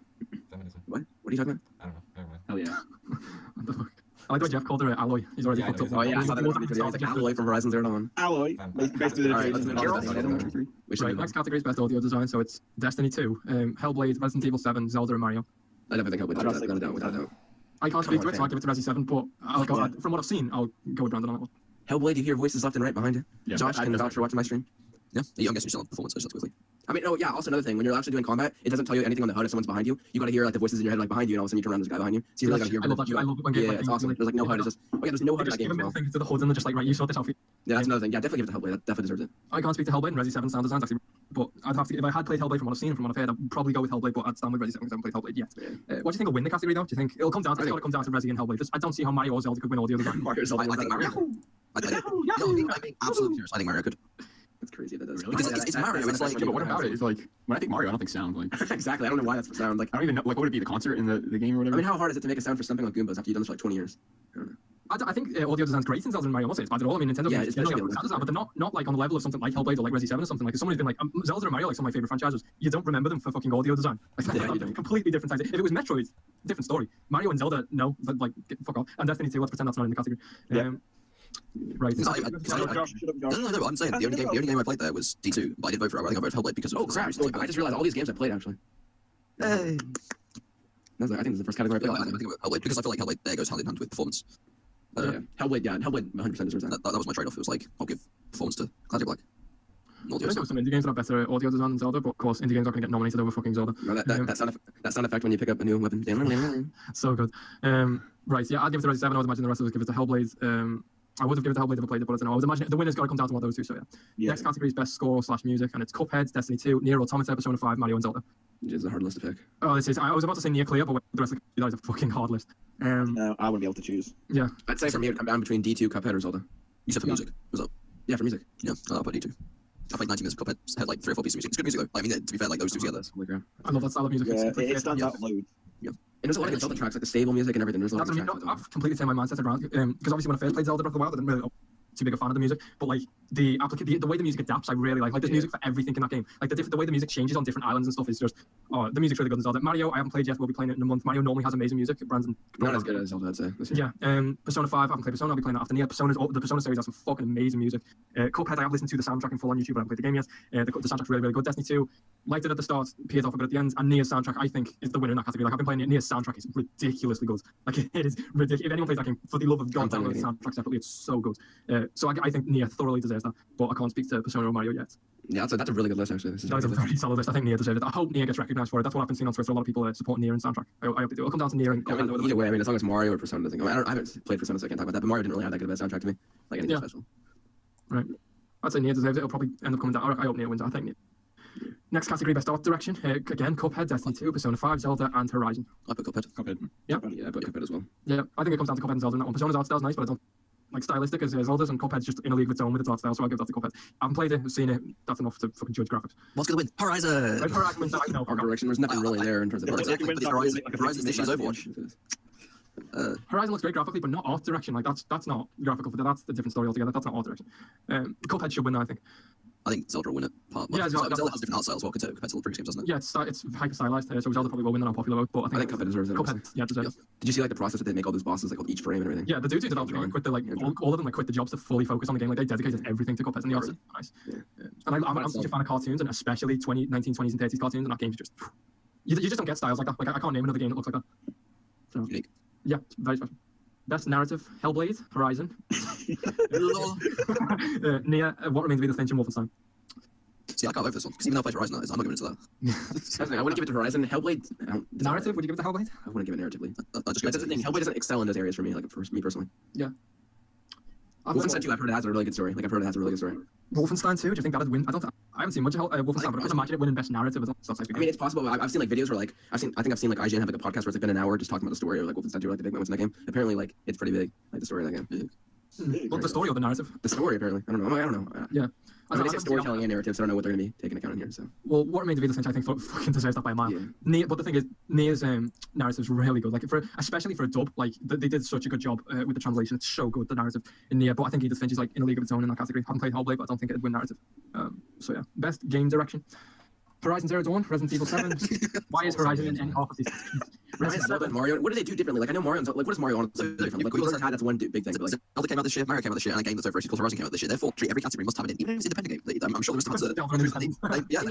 feminism. What? What are you talking about? I don't know. Never mind. Hell yeah. What the fuck? I like the way Jeff called her Aloy. He's already Yeah, fucked I up. know. Oh yeah, I saw that. He He's like Alloy from Horizon Zero Dawn. Alloy, basically Alright, let's the move on to Destiny. We should Right, move on. next category is best audio design. So it's Destiny 2, Hellblade, Resident Evil 7, Zelda, and Mario. I definitely think Hellblade. Without a doubt. Without a doubt. I can't speak to it, so fan. I'll give it to Resi 7. But I'll go, from what I've seen, I'll go with Brandon on that one. Hellblade, you hear voices left and right behind you. Yeah, Josh I can just- vouch for watching my stream. Yeah, I'm guessing you still have performance just quickly. I mean, oh yeah. Also another thing, when you're actually doing combat, it doesn't tell you anything on the HUD if someone's behind you. You gotta hear like the voices in your head like behind you, and all of a sudden you turn around, there's a guy behind you. So you really gotta hear. I love that. I love it when games Yeah, like it's these, awesome. like, There's like no HUD. It's just there's no HUD in just that game give as a well. middle finger to the HUD and they're just like, right, you sort this outfit. Yeah, that's another thing. Yeah, definitely give it to Hellblade. That definitely deserves it. I can't speak to Hellblade and Resi 7 sound designs actually, but I'd have to. If I had played Hellblade from what I've seen and from what I've heard, I'd probably go with Hellblade, but I'd stand with Resi 7 because I haven't played Hellblade yet. What do you think will win the category though? Do you think it'll come down to? It's got to come down to Resi and Hellblade. Just, I don't see how Mario or Zelda could win audio design. Mario's I think Mario. I think, I'm being absolutely serious. I think Mario could. That's crazy. That does. Really? Because it's Mario, it's like- Yeah, but what about it? It's like when I think Mario, I don't think sound. Like Exactly. I don't know why that's the sound. Like, I don't even know. Like, what would it be? The concert in the game or I whatever? mean, how hard is it to make a sound for something like Goombas after you've done this for like 20 years? I don't know. I think audio design's great in Zelda and Mario. I'm not saying it's bad at all. I mean, Nintendo Yeah, games it's generally better have good sound design, but they're not like on the level of something like Hellblade or like Resi 7 or something. Like if somebody's been like Zelda and Mario, like some of my favorite franchises, you don't remember them for fucking audio design. Like Yeah, you they're don't. completely different types. If it was Metroid, different story. Mario and Zelda, no, like fuck off. And Destiny 2, let's pretend that's not in the category. Yeah. Right. Shut up, Josh, shut up, No, Josh. I'm saying the only game I played there was D2, but I did vote for it. I think I voted for Hellblade because of Oh the crap! sound I just realized all these games I played actually. Hey. I think this is the first category I Yeah, played. I think about Hellblade because I feel like Hellblade there goes hand in hand with performance. Yeah. Hellblade 100% deserves that. That was my trade-off. It was like I'll give performance to Classic Black. I think there were some indie games that have better audio design than Zelda, but of course, indie games are going to get nominated over fucking Zelda. No, that sound effect when you pick up a new weapon. So good. Right, yeah, I'd give it to Resi 7. I would imagine the rest of us give it to Hellblade. I would have given it to Hellblade if I played it, but I don't know. I would imagine the winner's got to come down to one of those two, so yeah. Yeah. Next category is best score / music, and it's Cuphead, Destiny 2, Nier Automata, Persona 5, Mario, and Zelda. Which is a hard list to pick. Oh, this is. I was about to say Nier Clear, but the rest of that is a fucking hard list. No, I wouldn't be able to choose. Yeah. I'd say for me it would come down between D2, Cuphead, or Zelda. You said for music. Was that? Yeah, for music. Yeah, I'll put D2. I played 90 minutes of Cuphead. Had like 3 or 4 pieces of music. It's good music though. I mean, to be fair, like those two together. Holy crap. I love that style of music. Yeah, It's it stands out loads. And there's a lot of good Zelda tracks, like the stable music and everything. There's a lot That's of what I good mean. tracks. I've completely turned my mindset around because obviously when I first played Zelda Breath of the Wild, I didn't really too big a fan of the music, but like the way the music adapts, I really like. Like there's music for everything in that game. Like the way the music changes on different islands and stuff is just the music's really good in Zelda. Mario, I haven't played yet. We'll be playing it in a month. Mario normally has amazing music. Brandon, Not as good as Zelda, I'd say. this year. yeah. Persona 5, I haven't played Persona. I'll be playing that after Nier. The Persona series has some fucking amazing music. Cuphead, I have listened to the soundtrack in full on YouTube, but I haven't played the game yet. The soundtrack's really, really good. Destiny 2, liked it at the start, peeled off a bit at the end. And Nier's soundtrack, I think, is the winner in that category. Like I've been playing it. Nier's soundtrack is ridiculously good. Like it is ridiculous. If anyone plays that game, for the love of God, download the soundtrack separately. It's so good. So I think Nier thoroughly deserves that, but I can't speak to Persona or Mario yet. Yeah, that's a really good list, actually. This is That is a really good. very solid list. I think Nier deserves it. I hope Nier gets recognized for it. That's what I've been seeing on Twitter. A lot of people support Nier and soundtrack. I hope they do. It'll come down to Nier and I mean, either way, I mean, as long as Mario or Persona doesn't go. I haven't played Persona, so I can't talk about that, but Mario didn't really have that good of a soundtrack to me. Like anything Yeah. special. Right. I'd say Nier deserves it. It'll probably end up coming down. I hope Nier wins. I think Nier. Next category, best art direction. Again, Cuphead, Destiny 2, Persona 5, Zelda, and Horizon. I put Cuphead. Yeah, but Cuphead as well. Yeah, I think it comes down to Cuphead and Zelda in that one. Persona's art style's nice, but I don't like stylistic as Zelda's, and Cuphead's just in a league of its own with its art style, so I'll give that to Cuphead. I haven't played it, I've seen it. That's enough to fucking judge graphics. What's gonna win? Horizon. Like, Horizon wins that, I know. Art direction, there's nothing really there in terms of art. Exactly, but the Horizon's the issue is Overwatch. Horizon looks great graphically, but not art direction. Like that's not graphical. That's a different story altogether. That's not art direction. Cuphead should win that, I think. I think Zelda will win it. Yeah, Zelda has different art styles as well compared to the previous games, doesn't it? Yeah, it's hyper stylized, so Zelda probably will win an unpopular vote, but I think Cuphead deserves it. Cuphead, yeah, deserves it. Did you see like the process that they make all those bosses, like each frame and everything? Yeah, the dudes who developed the game quit all of them quit the jobs to fully focus on the game. Like they dedicated everything to Cuphead, and the art's nice. And I'm such a fan of cartoons, and especially 1920s and 30s cartoons, and that game's just you just don't get styles like that. Like I can't name another game that looks like that. So Unique. yeah, very special. Best narrative: Hellblade, Horizon, Nier, What Remains of Edith Finch, and Wolfenstein. See, I can't vote for this one because even though I played Horizon, I'm not going into that. I wouldn't give it to Horizon. Hellblade. Narrative? Would you give it to Hellblade? I wouldn't give it narratively. I just That's the thing. Hellblade doesn't excel in those areas for me. Like for me personally. Yeah. Wolfenstein 2, I've heard it has a really good story. Like I've heard it has a really good story. Wolfenstein 2, do you think that would win? I haven't seen much of Wolfenstein, but I can imagine it winning best narrative as well. I mean, it's possible. I've seen like videos where like I think I've seen like IGN have like a podcast where it's like been an hour just talking about the story of like Wolfenstein 2, like the big moments in that game. Apparently, like it's pretty big, like the story of that game. Well, the story or the narrative? The story, apparently. I don't know. Yeah. I mean, they say storytelling and narrative, so I don't know what they're going to be taking account in here. So. Well, what remains of Edith Finch, I think, fucking deserves that by a mile. Yeah. But the thing is, Nia's narrative is really good. Like, especially for a dub, like they did such a good job with the translation. It's so good, the narrative in Nia. But I think Edith Finch is like in a league of its own in that category. Haven't played Hellblade, but I don't think it'd win narrative. So yeah, best game direction. Horizon Zero Dawn, Resident Evil 7. Why is Horizon in any half of these? Resident Evil, Mario. What do they do differently? Like I know Mario. Like what does Mario want to do different? Like Wheels that's one big thing. But like Zelda came out this year, Mario came out this year, and a game that's over called Horizon came out this year. Therefore, treat every category must have it in, even if it's an independent game. I'm sure there was some yeah, I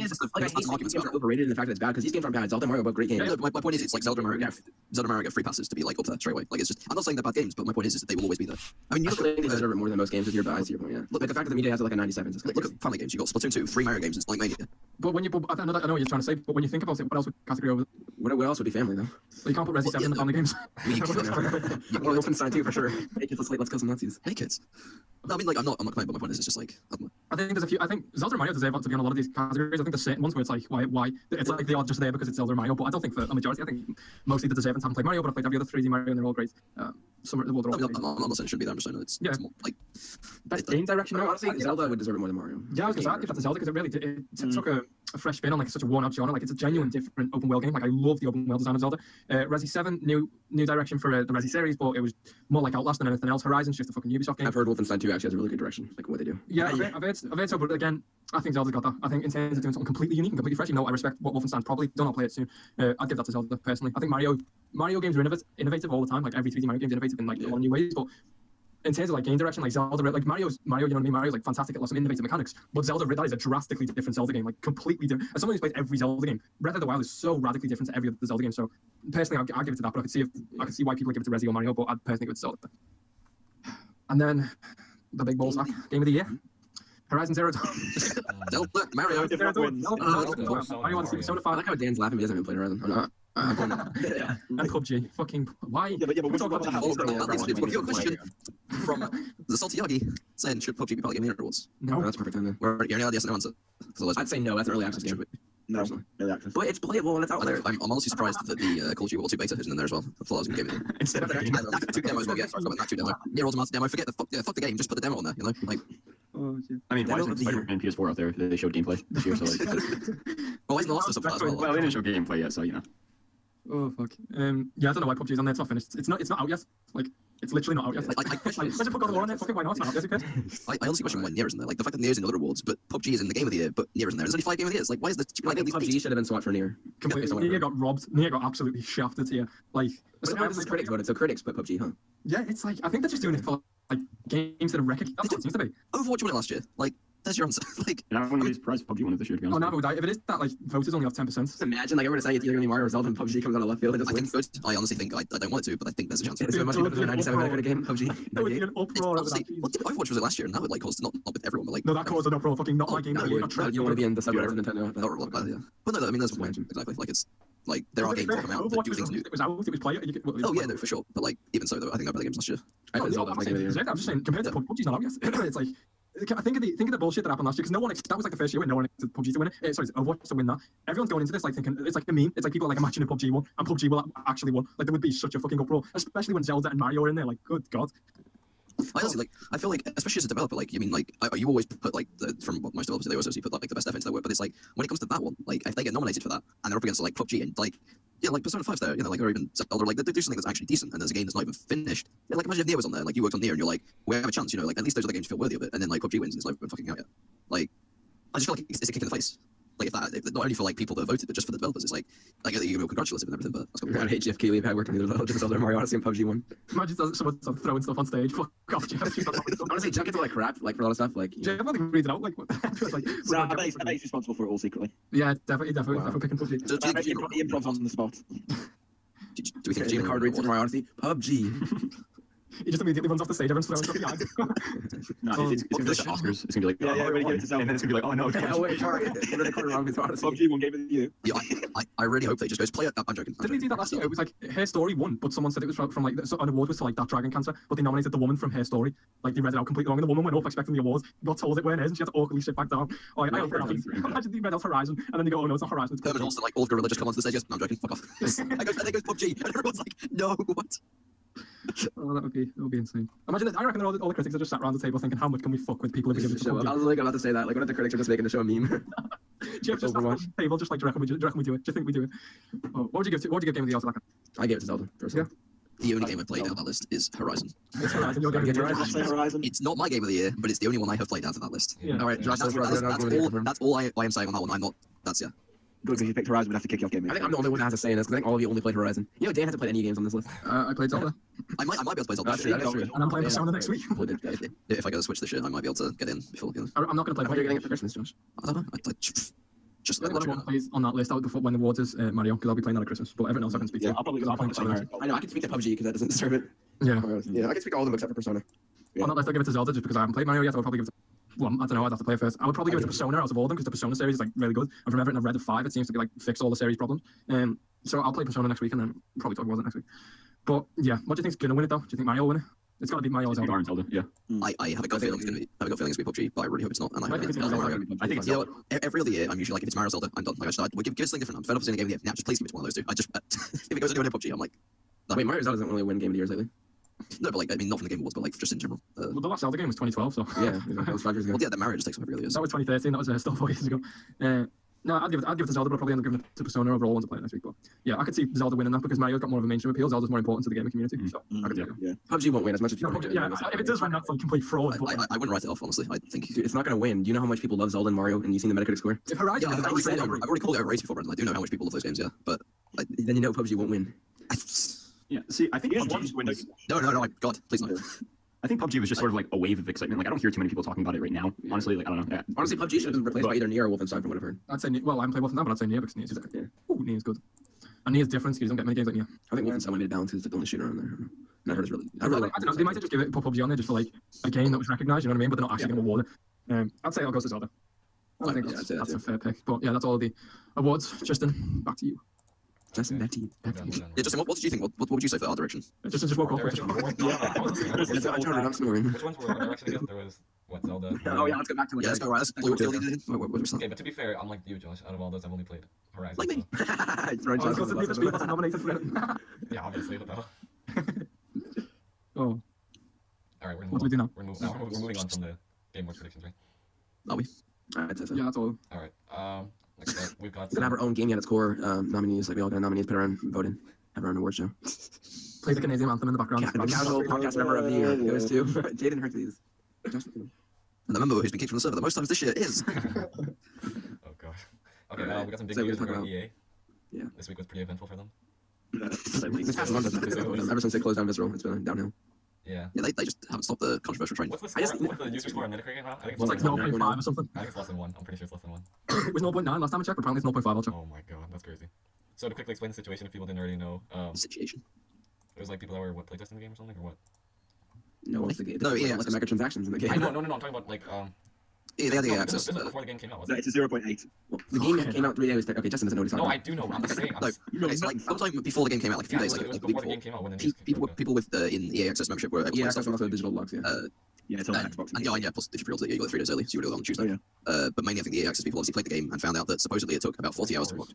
think games are overrated in the fact that it's bad because these games aren't bad. Zelda and Mario are both great games. Yeah, my point is, it's like Zelda and Mario get free passes to be like up there straight away. Like it's just, I'm not saying they're bad games, but my point is that they will always be there. I mean, you look at they deserve it more than most games. With your bias, your point, yeah. Look, like the fact that the media has like a 97. Look at family games. You got Splatoon 2, 3 Mario games. It's like Mania. But when you, I know what you're trying to say. But when you think about it, what else would category over? What else would be family though? Well, you can't put Resident 7 in the family games. Or Wolfenstein 2 for sure. Hey kids, let's kill some Nazis. Hey kids. No, I mean, like, I'm not complaining, but my point is, it's just like, I think there's a few. I think Zelda and Mario deserve to be on a lot of these categories. I think there's certain ones where it's like, why? It's like they are just there because it's Zelda and Mario. But I don't think for a majority. I think mostly the deserving haven't played Mario, but I've played every other 3D Mario and they're all great. Some of the I'm not saying it should be there. I'm just saying it's more like best game direction. Honestly, Zelda would deserve it more than Mario. Yeah, I was gonna say that's Zelda because it really took a fresh spin on like such a worn-out genre. Like it's a genuine different open world game. Like I love the open world design of Zelda. Resi 7 new direction for the Resi series, but it was more like Outlast than anything else. Horizon's just a fucking Ubisoft game. I've heard Wolfenstein 2 actually has a really good direction, like what they do. Yeah, I've heard so, but again, I think Zelda's got that. I think in terms of doing something completely unique and completely fresh, even though I respect what Wolfenstein's probably done, I'll play it soon. I'd give that to Zelda personally. I think Mario games are innovative all the time. Like every 3D Mario game is innovative in like a lot of new ways, but in terms of like game direction, like Zelda, like Mario, you know what I mean? Mario's like fantastic at lots of innovative mechanics, but Zelda, that is a drastically different Zelda game, like completely different. As someone who's played every Zelda game, Breath of the Wild is so radically different to every other Zelda game. So personally, I'll give it to that, but I could see why people give it to Resi or Mario, but I'd personally give it to Zelda. And then the big ball sack game of the year. Horizon Zero Dawn. Zelda, Mario. I like how Dan's laughing. He hasn't even played Horizon. I'm not. And PUBG. Fucking why? Yeah, but we're talking about Your question from the Salty Yagi saying, should PUBG be part of Game of the Year Awards? No, that's perfect. Then. Where you're only yes or no answer. I'd say no. That's an early access game. No, early access. But it's playable and it's out there. I'm honestly surprised that the Call of Duty World 2 beta isn't in there as well. I thought I was going to give it. Instead of that 2 demo as well. Yeah, sorry, that 2 demo. Near Automata demo. Forget fuck the game. Just put the demo on there. You know, like. Oh, I mean, why isn't Spider-Man PS4 out there if they showed gameplay this year? So like. Well, why isn't the last stuff as well? Well, they didn't show gameplay yet, so you know. Oh fuck. Yeah, I don't know why PUBG's on there. It's not finished. It's not out yet. Like it's literally not out yet. Let's just put God of War on there. Fucking why not? It's not out yet. I honestly question why Nier isn't there. Like the fact that Nier's in other awards, but PUBG is in the Game of the Year, but Nier isn't there. There's only 5 Game of the Years. Like why is the stupid idea? PUBG should have been swapped for Nier. Completely. Nier got robbed. Nier got absolutely shafted here. Like. But now this is critics voted, so critics put PUBG, huh? Yeah, it's like I think they're just doing it for like games that are recognized. That's what it seems to be. Overwatch won it last year. Like. That's your answer. Like, and I wouldn't be surprised if PUBG won it this year. To be honest. Oh, no, if it is that, like, voters only have 10%. Just imagine, like, everyone saying it's either going to be Mario or Zelda, and PUBG comes out of left field and just wins. I honestly think I don't want it to, but I think there's a chance. It's so much better than a 97 Metacritic game, PUBG. There would be an uproar over that. Overwatch was it last year, and that would like cause not with everyone, but like. No, that caused an uproar. Fucking not my game. No, you want to be in the subreddit of Nintendo. Yeah. But no, I mean, that's the point. Exactly. Like it's. Like there are games that come out that do things new. It was out. It was player. Oh yeah, no, for sure. But like even so, though, I think there were better games last year. I'm just saying compared to PUBG's not out yet. It's like. I think of the bullshit that happened last year because no one that was like the first year when no one expected PUBG to win it. Sorry, Overwatch to win that. Everyone's going into this like thinking it's like a meme. It's like people are like imagining PUBG won and PUBG will actually won. Like there would be such a fucking uproar, especially when Zelda and Mario are in there. Like good god. I honestly like. I feel like, especially as a developer, like you mean like you always put like from what most developers they always put like the best effort into their work. But it's like when it comes to that one, like if they get nominated for that and they're up against like PUBG and like. Yeah, like Persona 5's there, you know, like, or even Zelda, like, they do something that's actually decent, and there's a game that's not even finished. Yeah, like, imagine if Nier was on there, like, you worked on Nier, and you're like, we have a chance, you know, like, at least those other games feel worthy of it, and then, like, PUBG wins, and it's like, we're fucking out yet. Like, I just feel like it's a kick in the face. Like, if not only for, like, people that voted, but just for the developers, it's like you can be congratulative and everything, but that's got to hate Jeff Keighley if I worked on the other Zelda Mario Odyssey and PUBG one. Imagine someone throwing stuff on stage. Fuck off, Jeff. Honestly, Jeff gets all, like, crap, like, for a lot of stuff, like... Jeff, like, reads it out, like, what the heck? I bet he's responsible for it all secretly. Yeah, definitely picking PUBG. I bet he improvs on the spot. Do we think the card reads Mario Odyssey? PUBG. He just immediately runs off the stage, everyone's throwing stuff behind him. No, it's gonna be like the Oscars. It's gonna be like, Yeah, oh, when he won. gets his own. And then it's gonna be like, oh no. Yeah, wait, sorry. What are they calling wrong with honestly? PUBG won't give it to you. Yeah, I really hope they just goes play it. I'm joking. Didn't they do that last year? It was like Her Story won, but someone said it was from like an award was to like that Dragon Cancer, but they nominated the woman from Her Story. Like they read it out completely wrong, and the woman went up expecting the awards, got told it weren't hers, and she had to awkwardly sit back down. Oh, I hope they're happy. Imagine they read out Horizon, and then they go, oh no, it's not Horizon. It's Herman PUBG. also like all of Gorilla just come onto the stage. No, I'm joking. Fuck off. and there goes PUBG, and everyone's like, no, what? Oh, that would be insane. Imagine it. I reckon all the critics are just sat around the table thinking, how much can we fuck with people if we give it to I PUBG? was like about to say that. Like, what if the critics are just making the show a meme? Jeff just sat around the table, just like, do you reckon we do it? Do you think we do it? Oh, what would you give Game of the Year to that? I gave it to Zelda personally. The only game I've played out of that list is Horizon. It's Horizon. Your Game of the Year. I'll say Horizon. It's not my game of the year, but it's the only one I have played out of that list. Yeah. All right, Josh, That's all I am saying on that one. I'm not. That's yeah. Good, because you picked Horizon, we'd have to kick you off game. I think I'm the only one that has a say in this, because I think all of you only played Horizon. You know, Dan hasn't played any games on this list. I played Zelda, I might be able to play Zelda. That's true, that is true. and I'm playing Persona next week. If I go to Switch this year, I might be able to get in before. I'm not going to play. I thought you were getting it for Christmas, Josh. I don't know. Just The only one I want plays on that list out before when the awards is Mario, because I'll be playing that at Christmas. But everyone else I can speak to. I'll probably because I'm playing Persona. I know, I can speak to PUBG because that doesn't deserve it. Yeah. Yeah, I can speak to all of them except for Persona. Yeah. On that list, I'll give it to Zelda just because I haven't played Mario yet. I would probably give it to. Well, I don't know. I'd have to play it first. I would probably give it to Persona out of all of them because the Persona series is like really good. And from everything I've read of 5, it seems to be like fix all the series problems. So I'll play Persona next week and then probably talk about it next week. But yeah, what do you think's gonna win it though? Do you think Mario will win it? It's gotta be Mario or Zelda. Zelda. Yeah. I have a gut feeling it's gonna be. I have a gut feeling it's gonna be PUBG, but I really hope it's not. And I hope it's Mario. I think it's You know Zelda. what? Every other year, I'm usually like, if it's Mario or Zelda, I'm done. Like, give us something different. I'm fed up of seeing a game of the year. Now, just please give me one of those two. I just if it goes anywhere near PUBG, I'm like, Wait, Mario Zelda doesn't really win Game of the Years lately. no, but like, I mean, not from the Game Awards, but like just in general. Well, the last Zelda game was 2012, so Yeah, that was 5 years ago. Well, yeah, the Mario just takes some every year. that was 2013. That was still 4 years ago. No, I'd give it to Zelda, but I'll probably end up giving it to Persona overall once I play it next week. But yeah, I could see Zelda winning that because Mario's got more of a mainstream appeal. Zelda's more important to the gaming community. So I could see it. Yeah. PUBG won't win as much as No, people. yeah, if it does win, that's like complete fraud. But I wouldn't write it off, honestly. I think. Dude, it's not going to win. Do you know how much people love Zelda and Mario? And you've seen the Metacritic score? if Horizon, Yeah, is I've already, said I've already called it overrated before, Brendan. I do know how much people love those games, yeah. But Then you know PUBG won't win. Yeah. See, I think Here's PUBG one- was. no, God, please no. I think PUBG was just sort of like a wave of excitement. Like I don't hear too many people talking about it right now. Honestly, like I don't know. Yeah. Honestly, PUBG should have been replaced by either Nier or Wolfenstein from what I've heard. I'd say, well, I haven't played Wolfenstein, but I'd say Nier because Nier's Yeah. Nier's good. And Nier's different, so you don't get many games like Nier. I think Wolfenstein might need a balance because it's the only shooter on there. And I heard it's really. I don't know, they might have just give it put PUBG on there just for like a game that was recognised, you know what I mean? But they're not actually going to award it. I'd say I'll go to Zelda. I think Yeah, that's, I'd say that that's too. a fair pick. But yeah, that's all of the awards. Justin, back to you. Justin, back to you. We're done. Yeah, Justin, what did you think? What would you say for Art Direction? Justin just woke up. Direction, It's Uncharted, I'm snoring. Which ones were Direction again? There was what Zelda. Oh yeah, let's go back to Yeah, let's go. Right, let's play what field you did. What was Okay, that? but to be fair, I'm like you, Josh. Out of all those, I've only played Horizon. Like me. Throwing Oh, shots because on the the people bus. that's nominated for it. Yeah, obviously, but no. Oh, All right, what do we do now? We're moving on from the Game Awards predictions, right? Are we? Alright, that's it. Yeah, that's all. All right. Next up, we've got. We're gonna have our own game yet at its core. Nominees, like we all got nominees, put around, voting, have our own award show. Play the Canadian anthem in the background. The casual podcast member of the year goes to Jaden Hercules. And the member who's been kicked from the server the most times this year is. Oh gosh. Okay, now we got some big So we're news gonna from talk EA. Yeah. This week was pretty eventful for them. This past month, ever since they closed down Visceral, it's been downhill. Yeah. Yeah, they just haven't stopped the controversial train. What's the score? What's the user score on Metacritic now? I think It's like 0.5 or something. I think it's less than 1. I'm pretty sure it's less than 1. It was 0.9 last time I checked, but apparently it's 0.5 I'll check. Oh my god, that's crazy. So to quickly explain the situation, if people didn't already know, Situation. it was like people that were playtesting the game or something, or what? No, it's the game. No, yeah, like the microtransactions in the game. No, I'm talking about like Yeah, they had the no, access. this was before the game came out, No, wasn't it? it's a 0.8. Well, the game came out 3 days. Okay, Justin doesn't know what he's talking No, about. I do know. I'm just saying. No, okay, so like sometime before the game came out, like a few days, it like was a week before the before. game came out when the news People with in EA Access membership were able to Yeah, play that's stuff. also digital logs. Yeah. Yeah, it's on And, Xbox. and yeah, plus if you pre-order it, you got it 3 days early, so you would do it on Tuesday. But mainly I think the EA Access people obviously played the game and found out that supposedly it took about 40 hours to watch.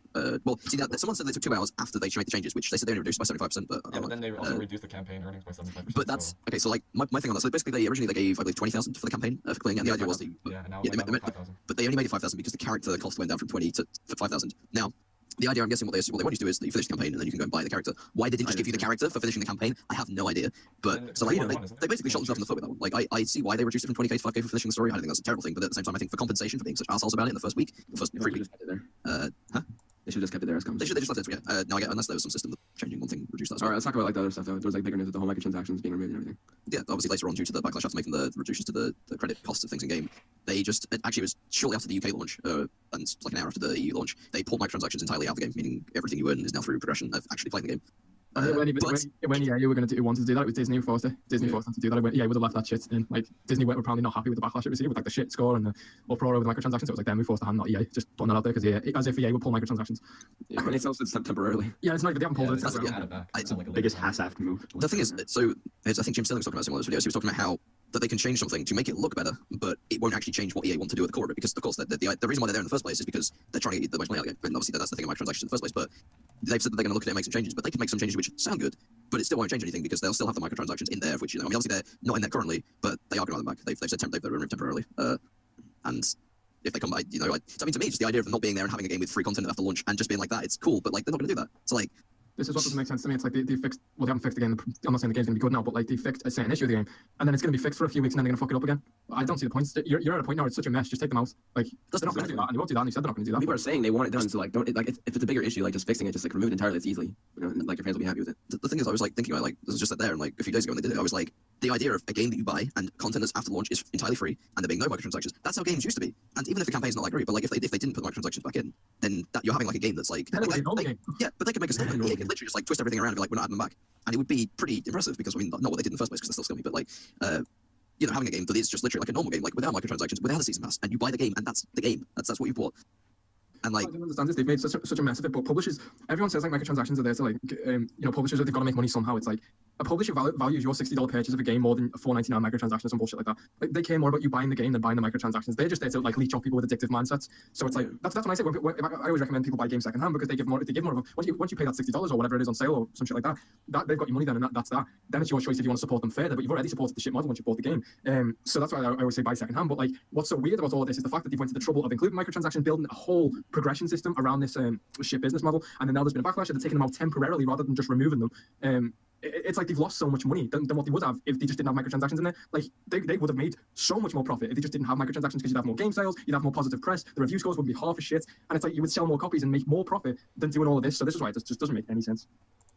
Well, see, that someone said they took 2 hours after they made the changes, which they said they only reduced by 75%, but Yeah, but then they also reduced the campaign earnings by 75%. but that's okay. So like my thing on that. So basically, they originally gave I believe 20,000 for the campaign for playing, and the idea was the yeah, and now yeah, it's like they made- 5,000. but they only made it 5,000 because the character cost went down from 20 to 5,000. Now, the idea, I'm guessing, what they want you to do is that you finish the campaign and then you can go and buy the character. Why they didn't just give you the character for finishing the campaign, I have no idea. And But so like it's one, isn't it? they basically shot themselves in the foot with that one. Like I see why they reduced it from 20k to 5k for finishing the story. I don't think that's a terrible thing, but at the same time, I think for compensation for being such assholes about it in the first week, the first They 3 should weeks, just kept it there. huh? They should just kept it there as comes. They just left it. Yeah. Now I get unless there was some system that changing one thing reduced that. As All well. right, let's talk about like the other stuff though. There was like bigger news with the whole microtransactions being removed and everything. Yeah, obviously later on due to the backlash after making the reductions to the credit costs of things in game, they just actually it was shortly after the UK launch and like an hour after the EU launch, they pulled microtransactions entirely out of the game, meaning everything you earn is now through progression of actually playing the game. When But EA were going to wanted to do that, it was Disney who forced it. Disney forced them to do that. EA would have left that shit in. Like Disney were probably not happy with the backlash it received, with like the shit score and the uproar over the microtransactions. It was like them who forced the hand, not EA. Just putting that out there because as if EA would pull microtransactions. Yeah, when it's also temporarily. Yeah, it's not even they haven't pulled it. That's temporarily. it's like a Biggest half-assed move. the thing is, so I think Jim Sterling was talking about some of those videos. He was talking about how that they can change something to make it look better, but it won't actually change what EA want to do at the core of it. Because of course, the reason why they're there in the first place is because they're trying to get the most money out of it. And obviously, that's the thing about microtransactions in the first place. But they've said that they're going to look at it and make some changes, but they can make some changes which sound good, but it still won't change anything because they'll still have the microtransactions in there, which I mean, obviously they're not in there currently, but they are going to have them back. They've said they're removed temporarily, and if they come back, so I mean, to me, just the idea of them not being there and having a game with free content after launch and just being like that, it's cool, but like they're not going to do that. So like. This is what doesn't make sense to me. It's like they fixed, well, they haven't fixed the game. I'm not saying the game's going to be good now, but like they fixed a certain issue of the game, and then it's going to be fixed for a few weeks, and then they're going to fuck it up again. I don't see the point. You're at a point now where it's such a mess. Just take them out. Like they're not going to do that, and they won't do that. And they said they're not going to do that. People are saying they want it done, so like, don't like if it's a bigger issue, like just fixing it, just like remove it entirely. It's easily, and, like your fans will be happy with it. The thing is, I was like thinking about like this was just that there, and like a few days ago when they did it, I was like, the idea of a game that you buy and content that's after launch is entirely free, and there being no microtransactions. That's how games used to be. And even if the campaign's not like great, but like if they didn't put microtransactions back in, then you're having like a game that's like, yeah, but they could make a statement. They could literally just like twist everything around and be like, we're not adding them back, and it would be pretty impressive because I mean, not what they did in the first place because they're still scummy, but like, having a game that is just literally like a normal game, like without microtransactions, without a season pass, and you buy the game, and that's the game. That's what you bought. And like, I don't understand this. They've made such a mess of it, but publishers, everyone says like microtransactions are there to like, publishers, they've got to make money somehow. It's like a publisher values your $60 purchase of a game more than a $4.99 microtransaction or some bullshit like that. Like they care more about you buying the game than buying the microtransactions. They're just there to like leech off people with addictive mindsets. So it's like that's what I say. I always recommend people buy games secondhand because they give more. They give more of a, once you pay that $60 or whatever it is on sale or some shit like that they've got your money then, and that's that. Then it's your choice if you want to support them further. But you've already supported the shit model once you bought the game. So that's why I always say buy secondhand. But like, what's so weird about all of this is the fact that they went to the trouble of including microtransactions, building a whole progression system around this shit business model, and then now there's been a backlash and they're taking them out temporarily rather than just removing them. It's like they've lost so much money than what they would have if they just didn't have microtransactions in there. Like they would have made so much more profit if they just didn't have microtransactions because you'd have more game sales, you'd have more positive press, the review scores would be half as shit, and it's like you would sell more copies and make more profit than doing all of this. So this is why it just doesn't make any sense.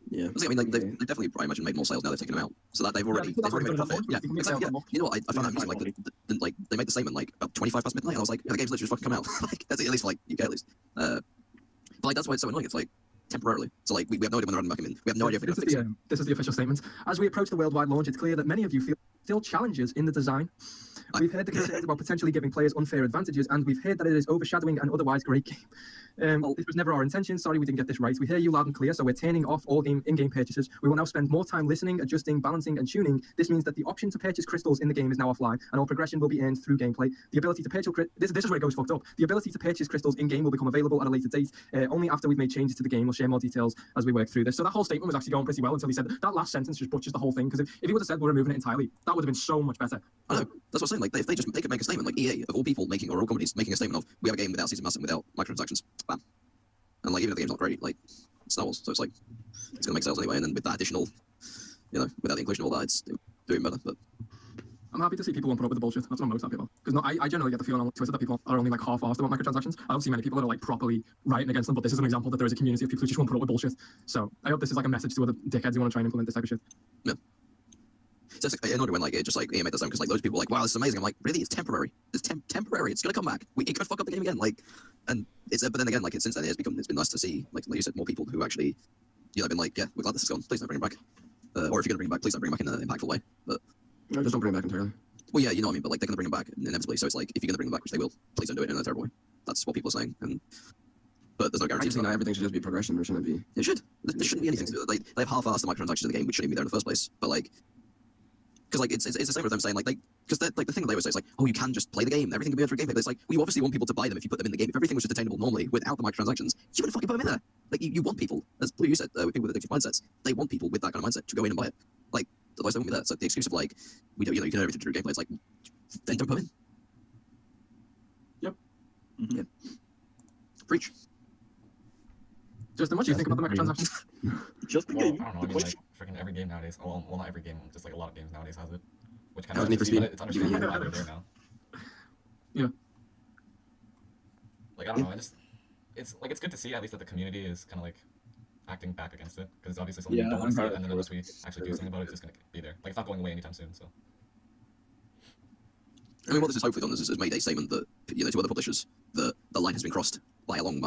Yeah, I mean, like they've definitely, I imagine, made more sales now they've taken them out, so that they've already made a profit. Yeah, exactly. Yeah. You know what? I found that amusing. Like they made the statement like about 25 past midnight. And I was like, yeah, the game's literally just fucking come out. Like at least for like UK at least. But like that's why it's so annoying. It's like temporarily. So like we have no idea when they're adding back in. We have no idea if they're going to fix it. This is the official statement. As we approach the worldwide launch, it's clear that many of you feel still challenges in the design. We've heard the concerns about potentially giving players unfair advantages, and we've heard that it is overshadowing an otherwise great game. This was never our intention. Sorry we didn't get this right. We hear you loud and clear, so we're turning off all in-game purchases. We will now spend more time listening, adjusting, balancing, and tuning. This means that the option to purchase crystals in the game is now offline, and all progression will be earned through gameplay. The ability to purchase this is where it goes fucked up. The ability to purchase crystals in-game will become available at a later date. Only after we've made changes to the game. We'll share more details as we work through this. So that whole statement was actually going pretty well until he said that last sentence just butchers the whole thing. Because if he would have said we're removing it entirely, that would have been so much better. I know. That's what I'm saying. Like they could make a statement, like EA of all people or all companies making a statement of we have a game without season pass and without microtransactions. Bam. And like even if the game's not great, like it's Star Wars, so it's like it's gonna make sales anyway. And then with that additional, without the inclusion of all that, it's doing better. But I'm happy to see people won't put up with the bullshit. That's what I'm most happy about. Because I generally get the feeling on Twitter that people are only like half-assed about microtransactions. I don't see many people that are like properly writing against them, but this is an example that there is a community of people who just won't put up with bullshit. So I hope this is like a message to other dickheads who want to try and implement this type of shit. Yeah. So it's annoying when like it just like EA made that sound because like those people are like, wow, this is amazing. I'm like, really? It's temporary. It's temporary. It's gonna come back. It could fuck up the game again. Like, and it's but then again, like since then it's been nice to see like you said, more people who actually been like, yeah, we're glad this is gone. Please don't bring it back. Or if you're gonna bring it back, please don't bring it back in an impactful way. But just don't bring it back entirely. Well, yeah, you know what I mean. But like they're gonna bring them back inevitably. So it's like if you're gonna bring them back, which they will, please don't do it in a terrible way. That's what people are saying. But there's no guarantee. Not everything should just be progression, or shouldn't it be? It should. There shouldn't be anything to do with it. Like they have half-assed the microtransactions in the game, which shouldn't be there in the first place. But like. Because like it's the same with them saying like because like the thing that they always say is like, oh, you can just play the game, everything can be through gameplay. But it's like, well, you obviously want people to buy them if you put them in the game. If everything was just attainable normally without the microtransactions, you wouldn't fucking put them in there. Like you want people, as Blue you said, with people with addictive mindsets, they want people with that kind of mindset to go in and buy it. Like otherwise they won't be there. So the excuse of like we don't, you can do everything through gameplay. It's like then don't put them in. Yep. Mm-hmm. Yeah. Preach. Justin, what do you think about the microtransactions? Just the Well, game. I don't know. I mean, like freaking every game nowadays. Well, not every game, just like a lot of games nowadays has it. Which kind of Need for Speed. it's understandable why they're there now. Yeah. Like I don't know. It's good to see at least that the community is kind of like acting back against it because it's obviously something we don't want to see, and then once we actually do something about it, it's just gonna be there. Like it's not going away anytime soon. So. I mean, what this is hopefully done is made a statement that to other publishers that the line has been crossed by a long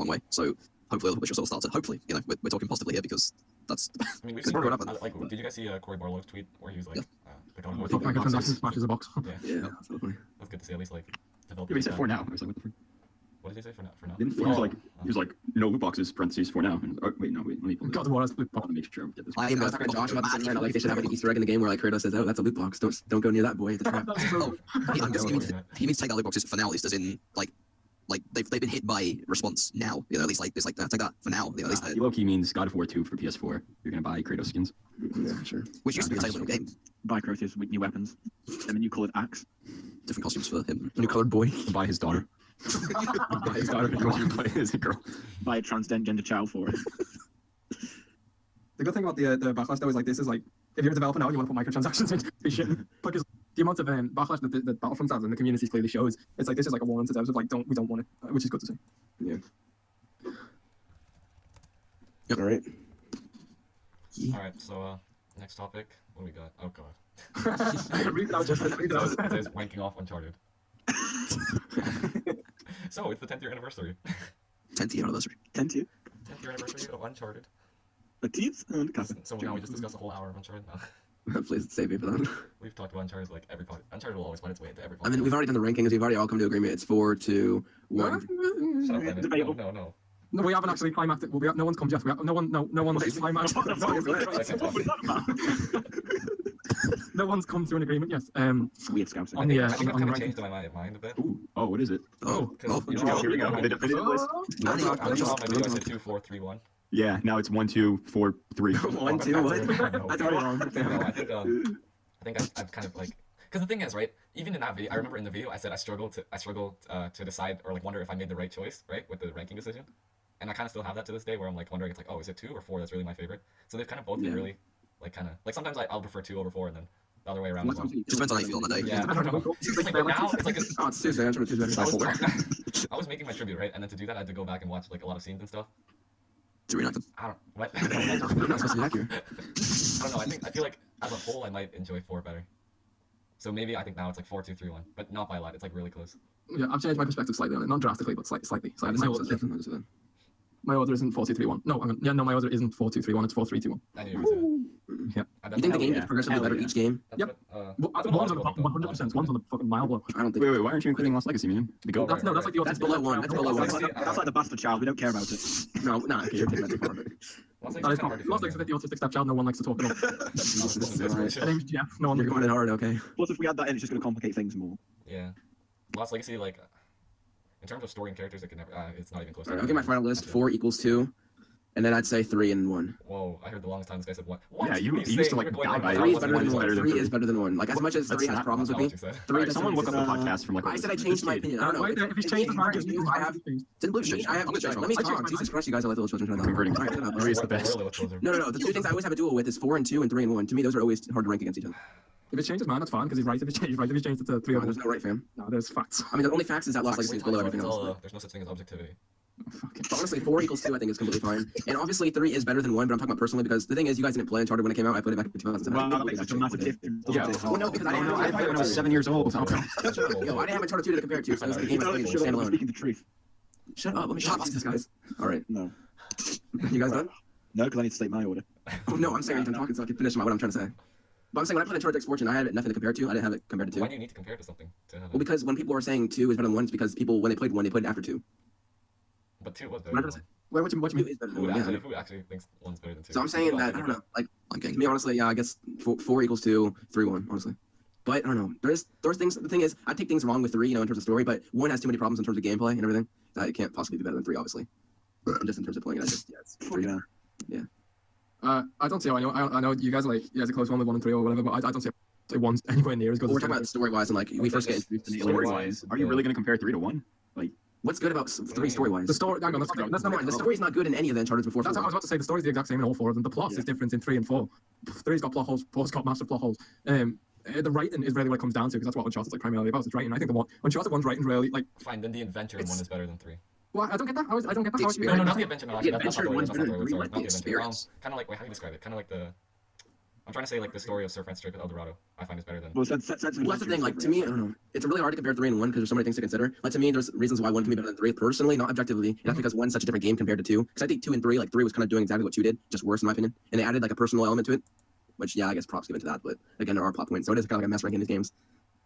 way. So hopefully the Witcher Soul starter. Hopefully, you know, we're talking positively here because that's. I mean, we've Because seen, what happened? like, did you guys see Cory Barlow's tweet where he was like, like on Talk like a transaction smashes a box. Yeah, Yeah, that's so funny. that's good to see. At least like Yeah, developing. but he said for now. I was like, what the frick? What did he say for now? For now. He was like, no loot boxes, parentheses, for now. And, wait, let me pull this. God, what else? I want to make sure I get this. I was talking to Josh about this, and like they should have an Easter egg in the game where like Kratos says, "Oh, that's a loot box. Don't go near that boy." It's a trap. Oh, I'm guessing he means take out loot boxes for now, at least, as in like they've been hit by response now. You know, at least like it's like take that for now. You know, at least Loki means God of War 2 for PS4. You're gonna buy Kratos skins. Yeah, sure. which used to be a tale of the game. Buy Kratos with new weapons. And a new coloured axe. Different costumes for him. New colored boy. Buy his daughter. Buy his daughter if you want to play as a girl. Buy a transgender child for it. The good thing about the backlash though is like this is like if you're a developer now and you want to put microtransactions into the shit because the amount of backlash that the Battlefront has and the community clearly shows, it's like this is like a warning to devs of like we don't want it, which is good to see. Yeah. Yep. All right. All right. So next topic. What do we got? Oh god. Read it out, just read it out. It says ranking off Uncharted. So it's the 10th year anniversary. 10th year anniversary. 10 to 10th year anniversary of Uncharted. the teeth and the cousin. So now we just discussed a whole hour of Uncharted. No. Please save me for that. We've talked about Uncharted like every podcast. Uncharted will always find its way into every podcast. I mean, we've already done the rankings. We've already all come to agreement. It's 4, 2, 1. Shut up, Lennon. Debatable. No. No, we haven't actually climaxed it. No one's come yet. No one's climaxed. No one's come to an agreement yet. Weird scouts. On the I think I've on the kind of ranking. changed my mind a bit. Ooh, oh, what is it? Oh, Because, oh, you know, Here we go. The definitive list. on my video I said 2, 4, 3, 1. Yeah, now it's 1, 2, 4, 3. 1, 2, what? No, That's already wrong. I think I've kind of like, because the thing is, right? Even in that video, I remember in the video I said I struggled to decide or like wonder if I made the right choice, right, with the ranking decision, and I kind of still have that to this day where I'm like wondering, it's like, oh, is it 2 or 4 that's really my favorite? So they've kind of both been really like kind of like sometimes I'll prefer 2 over 4 and then the other way around as well. just depends on how you feel on the day. Yeah, I don't know. It's like now it's like Oh, it's Tuesday. That's what Tuesday. I was making my tribute, right, and then to do that I had to go back and watch like a lot of scenes and stuff. To reenact them. I don't what. I'm not supposed to be accurate. I don't know. I feel like as a whole I might enjoy 4 better. So maybe I think now it's like 4, 2, 3, 1, but not by a lot. It's like really close. Yeah, I've changed my perspective slightly on it. Not drastically, but slightly. My order isn't 4, 2, 3, 1. No, my order isn't 4, 2, 3, 1. It's 4, 3, 2, 1. I knew you were gonna say that. Yeah. You think the game yeah. gets progressively Hell better yeah. each game? That's Yep. what, that's what a lot One's of on the people top think, though. 100%. One's on the fucking mile block. I don't think. Wait, why aren't you including Lost Legacy, man? The go. That's like the That's below 1. That's below 1. That's like the bastard child. We don't care about it. No, because you're taking that too far. Lost That is Legacy's kinda hard to Lost find, Legacy, the autistic stepchild. No one likes to talk about. My name's Jeff. No one. You're going in hard, okay? Plus, if we add that in, it's just going to complicate things more. Yeah. Lost Legacy, like, in terms of story and characters, it can never. It's not even close. Alright, I'll get my final list. 4 equals 2. And then I'd say 3 and 1. Whoa! I heard the longest time this guy said 1. What? Yeah, you say used to, you like, were going die on by about it. 3 is what better than 1. one was. 3 is better than 1. Like, as much as 3 has not- problems with That's me, not what you said. 3 Alright, does someone look up something- the podcast from like. I said I changed my opinion. I don't know. Wait, if he's changed his mind, I have. Didn't Blue change? I have. I'm gonna change Let me mine. I changed talk. mine. Jesus Christ, you guys are like little children trying to Converting. Alright, shut up. Maurice the We're best. a little closer. No. The two things I always have a duel with is 4 and 2 and 3 and 1. To me, those are always hard to rank against each other. If it's changed his mind, that's fine because he's right. If it's changed, right. If he's changed it to 3 over There's no right, fam. no, there's facts. I mean, the only facts is that Lost Facts, Legacy is we below talked everything about it. else. There's no such thing as objectivity. Fucking. But honestly, 4 equals 2, I think is completely fine. And obviously, 3 is better than 1, but I'm talking about personally because the thing is, you guys didn't play Uncharted when it came out. I played it back in 2007. Well, that makes such a massive difference. Yeah. Well, no, because I didn't No, I have played when I was 7 years old. Okay. Yo, I didn't have Uncharted 2 to compare it to, so it was the game I played Shut up, I'm standalone. speaking the truth. Shut up, let me shut up, these guys. Alright, No. you guys done? No, because I need to state my order. Oh, no, I'm saying I'm talking so I can finish what I'm trying to say. But I'm saying when I played Uncharted X Fortune, I had nothing to compare it to. I didn't have it compared to 2. Why do you need to compare it to something? To have Well, because when people were saying 2 is better than 1, it's because people, when they played 1, they played it after 2. But 2 was better. What than I'm 1. Wait, what you Who mean? is better than Who 1? actually, Yeah. who actually thinks 1's better than 2? So I'm saying that, I don't know, like, I'm to getting me, honestly, yeah, I guess 4 equals 2, 3, 1, honestly. But I don't know. There's things, the thing is, I take things wrong with 3, in terms of story, but 1 has too many problems in terms of gameplay and everything. That it can't possibly be better than 3, obviously. And just in terms of playing it, it's 3 now. I don't see how I know you guys are like it's a close one with 1 and 3 or whatever, but I don't see how 1's anywhere near as good But we're as talking about story-wise and, like, we first get introduced to the Story-wise, Are you really going to compare 3 to 1? What's good about 3 story-wise? the story. Hang on, that's That's not not mine. The story's not good in any of the Uncharted before. That's what I was about to say. The story's the exact same in all 4 of them. The plot is different in 3 and 4. 3's got plot holes. 4's got massive plot holes. The writing is really what it comes down to because that's what Uncharted's like primarily about. It's writing. I think the Uncharted 1's writing really like. Fine, then the adventure in 1 is better than 3. Well, I don't get that. I don't get that. The How is it- experience. No, not the adventure. No, actually, that's not the way. adventure That's not the way. one's Sorry, better not the than adventure. experience. Kind of like, wait, how do you describe it? Kind of like the I'm trying to say like the story of Sir Francis Drake with El Dorado. I find is better than. Well, Well, that's the thing. Like to me, I don't know. It's really hard to compare 3 and 1 because there's so many things to consider. Like to me, there's reasons why 1 can be better than 3. Personally, not objectively. And that's because 1's such a different game compared to 2. Because I think 2 and 3, like 3 was kind of doing exactly what 2 did, just worse in my opinion. And they added like a personal element to it, which I guess props given to that. But again, there are plot points, so it is kind of like a mess ranking these games.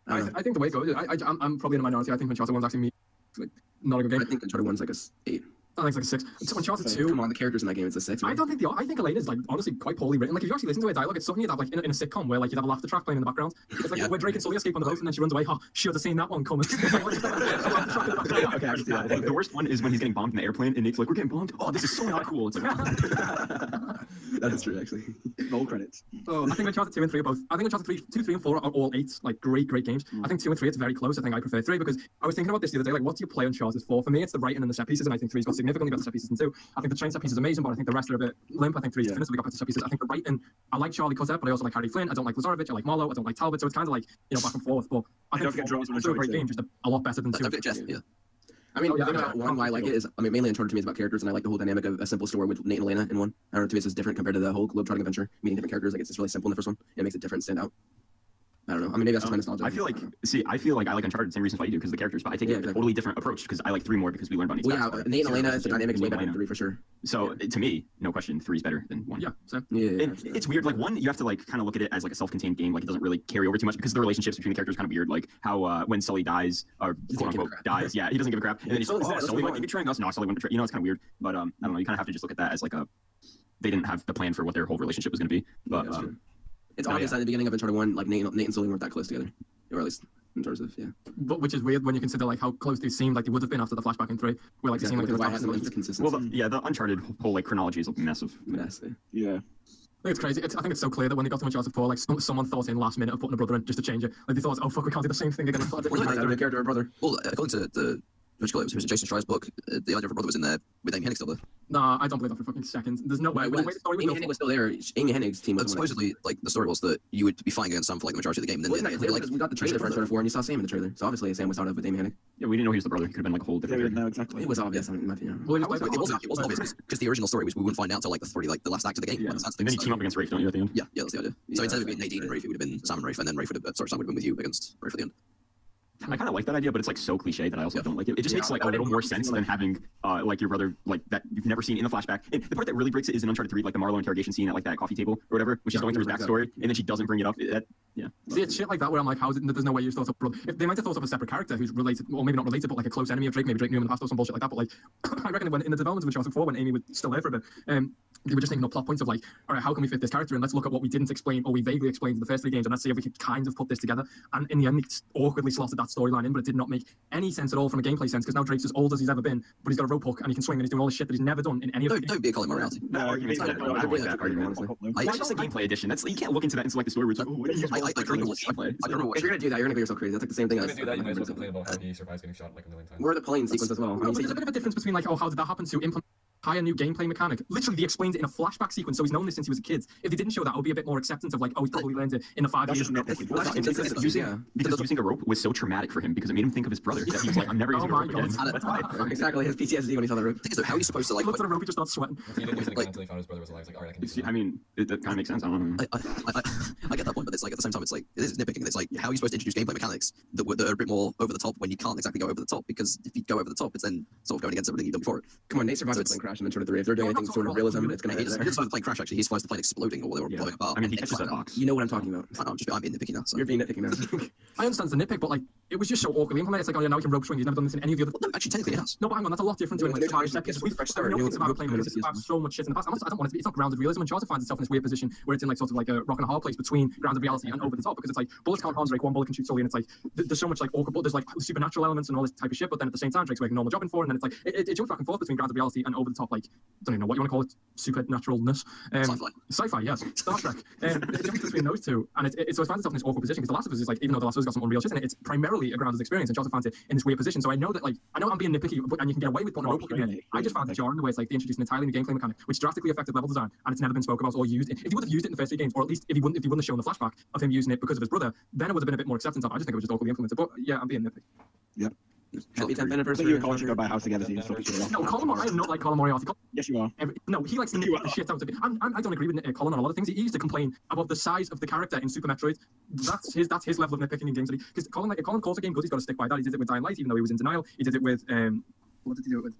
I think the way it goes, I'm probably in a minority. I think Uncharted 1's actually like not a good game. I think Uncharted 1's like a 8. I think it's like a 6. Uncharted 2. Come on, the characters in that game, it's a 6. I don't think I think Elena's like honestly quite poorly written. Like if you actually listen to her dialogue, it's something you'd have like in a sitcom where like you'd have a laughter track playing in the background. It's like where Drake and Sully escape on the boat and then she runs away. Oh, should have seen that one coming. Okay, I can see that. The worst one is when he's getting bombed in the airplane and Nate's like, "We're getting bombed. Oh, this is so not cool." It's like, That is true, actually. Roll credits. I think Uncharted 2 and 3 are both. I think Uncharted 2, 3, and 4 are all 8s, like great games. I think 2 and 3 it's very close. I think I prefer 3 because I was thinking about this the other day. Like, what do you play Uncharted for? For me, it's the writing and the set pieces, and I think 3's got significantly better set pieces than 2. I think the train set piece is amazing, but I think the rest are a bit limp. I think 3's definitively got better set pieces. I think the writing, I like Charlie Cotter, but I also like Harry Flynn. I don't like Lazarevich. I like Marlowe. I don't like Talbot. So it's kind of like back and forth. But I think 4 is a great game, just a lot better than 2. Yeah. I mean, the thing about 1 why I like it is, I mean, mainly Uncharted to me is about characters, and I like the whole dynamic of a simple story with Nate and Elena in 1. I don't know, to me it's just different compared to the whole globe-trotting adventure, meeting different characters. Like, it's just really simple in the first one. It makes it different, stand out. I don't know. I mean, maybe that's just my nostalgia. I feel like I like Uncharted the same reasons why you do because of the characters, but I take a totally different approach because I like 3 more because we learned about Nate's backstory. Nate and Elena, the dynamic is way better than 3 for sure. So to me, no question, 3 is better than 1. Yeah, same. It's weird. Like 1, you have to like kind of look at it as like a self-contained game. Like it doesn't really carry over too much because the relationships between the characters are kind of weird. Like how when Sully dies or quote unquote dies, he doesn't give a crap. And then he's like, Sully might be betraying us. No, Sully won't betray. It's kind of weird. But I don't know. You kind of have to just look at that as like they didn't have the plan for what their whole relationship was going to be. But it's obvious at the beginning of Uncharted 1, like Nate and Sully weren't that close together, or at least in terms of But which is weird when you consider like how close they seemed like they would have been after the flashback in 3, where like they seemed like they were absolutely consistency. Well, the Uncharted whole like chronology is a mess of mess. Yeah. I think it's crazy. I think it's so clear that when they got to Uncharted 4, like someone thought in last minute of putting a brother in just to change it. Like they thought, oh fuck, we can't do the same thing again. The character of brother. Well, according to the it was Jason Schreier's book, the idea of a brother was in there with Amy Hennig still there. Nah, I don't believe that for a fucking second. There's no way. Amy Hennig was still there. Amy Hennig's team was supposedly, like, the story was that you would be fighting against Sam for like the majority of the game. And then we got the trailer for Uncharted 4 and you saw Sam in the trailer. So obviously Sam was thought of with Amy Hennig. Yeah, we didn't know he was the brother. He could have been like a whole different character. No, exactly. It was obvious, in my opinion. Well, it wasn't obvious because the original story was we wouldn't find out until like the last act of the game. Yeah. And then you team up against Rafe, don't you, at the end? Yeah, that's the idea. So instead of being Nadine and Rafe, it would have been Sam and Rafe, and then Rafe would have Sam would have been with you against Rafe at the end. I kind of like that idea, but it's like so cliche that I also don't like it. It just makes like a little more sense than having like your brother like that you've never seen in the flashback. And the part that really breaks it is in Uncharted 3, like the Marlowe interrogation scene at like that coffee table or whatever, when she's going through his backstory, and then she doesn't bring it up. See, it's shit like that where I'm like, there's no way you thought of brother. If they might have thought of a separate character who's related, or maybe not related, but like a close enemy of Drake, maybe Drake knew him in the past or some bullshit like that. But like, I reckon when in the development of Uncharted 4, when Amy was still there for a bit, they were just thinking of plot points of like, all right, how can we fit this character in? Let's look at what we didn't explain or we vaguely explained in the first 3 games, and let's see if we could kind of put this together. And in the end, they awkwardly slotted that storyline in, but it did not make any sense at all from a gameplay sense because now Drake's as old as he's ever been, but he's got a rope hook and he can swing and he's doing all this shit that he's never done in any of the games. Don't be a Colin Moriarty. That argument's kind of I don't like that argument, honestly. It's just a gameplay edition. You can't look into that and select the story where it's like, I don't know if you're gonna do that, you're gonna get yourself crazy. That's like the same thing. If you're gonna do that, you might as well complain about how he survives getting shot like a million times. Or the plane sequence as well. There's a bit of a difference between like, how did that happen to implement a new gameplay mechanic? Literally, they explained it in a flashback sequence, so he's known this since he was a kid. If they didn't show that, I would be a bit more acceptance of like, oh, he's probably learned it in the 5 years. Because using a rope was so traumatic for him because it made him think of his brother. That he was like, I'm never using a rope again. That's why. Exactly, his PTSD when he saw the rope. How are you supposed to like? Looked at the rope, he just started sweating. He didn't use it again until he found his brother was alive. He's like, all right, I can do it. I mean, that kind of makes sense. I don't know. I get that point, but it's like at the same time, it's like it is nitpicking. It's like how are you supposed to introduce gameplay mechanics that are a bit more over the top when you can't exactly go over the top because if you go over the top, it's then sort of going against everything you've done before. Come on, Nate survived the plane crash in Uncharted 3. If they're doing anything sort of realism, it's gonna he survived the plane crash. Actually, he survived the plane exploding or they were blowing apart. I mean, he catches that box. You know what I'm talking about. I'm being nitpicky now. So. You're being nitpicky now. I understand the nitpick, but like it was just so awkwardly implemented. It's like, oh yeah, now he can rope swing. He's never done this in any of the other. Well, no, actually, technically, he has. No, but hang on, that's a lot different to like entire set pieces. We've no about playing because it's about so much shit in the past. I don't want it to be. It's not grounded realism. Uncharted finds itself in this weird position where it's in like sort of like a rock and a hard place between grounded reality and over the top because it's like bullets can't harm Drake, one bullet can shoot Sully, and it's like there's so much like awkward. There's like supernatural elements and all this type of shit, but then at the same time Drake's making normal jobbing for, and then it's like it jumps back and forth between grounded reality and over the top. Like don't even know what you want to call it, supernaturalness. Sci-fi, yes. Star Trek. It jumps between those two, and it finds itself in this awkward position because The Last of Us is like, even though The Last of Us got some unreal shit in it, it's primarily a grounded experience, and Uncharted finds it in this weird position. So I know I'm being nitpicky, and you can get away with putting a rope in. I just found it jarring the way it's like they introduced an entirely new gameplay mechanic, which drastically affected level design, and it's never been spoken about or used. If he would have used it in the first 3 games, or at least if he wouldn't have shown the flashback of him using it because of his brother, then it would have been a bit more acceptance of it. I just think it was just awkwardly implemented. But yeah, I'm being nitpicky. Yep. Happy 10th I anniversary. think you and Colin should go buy a house together so you can stop each other off. No, Colin, I am not like Colin Moriarty. Yes, you are. No, he likes to manipulate the shit out of it. I don't agree with Colin on a lot of things. He used to complain about the size of the character in Super Metroid. That's his level of nitpicking in games. Because Colin, if Colin calls a game good, he's got to stick by that. He did it with Dying Light, even though he was in denial. He did it with what did he do it with?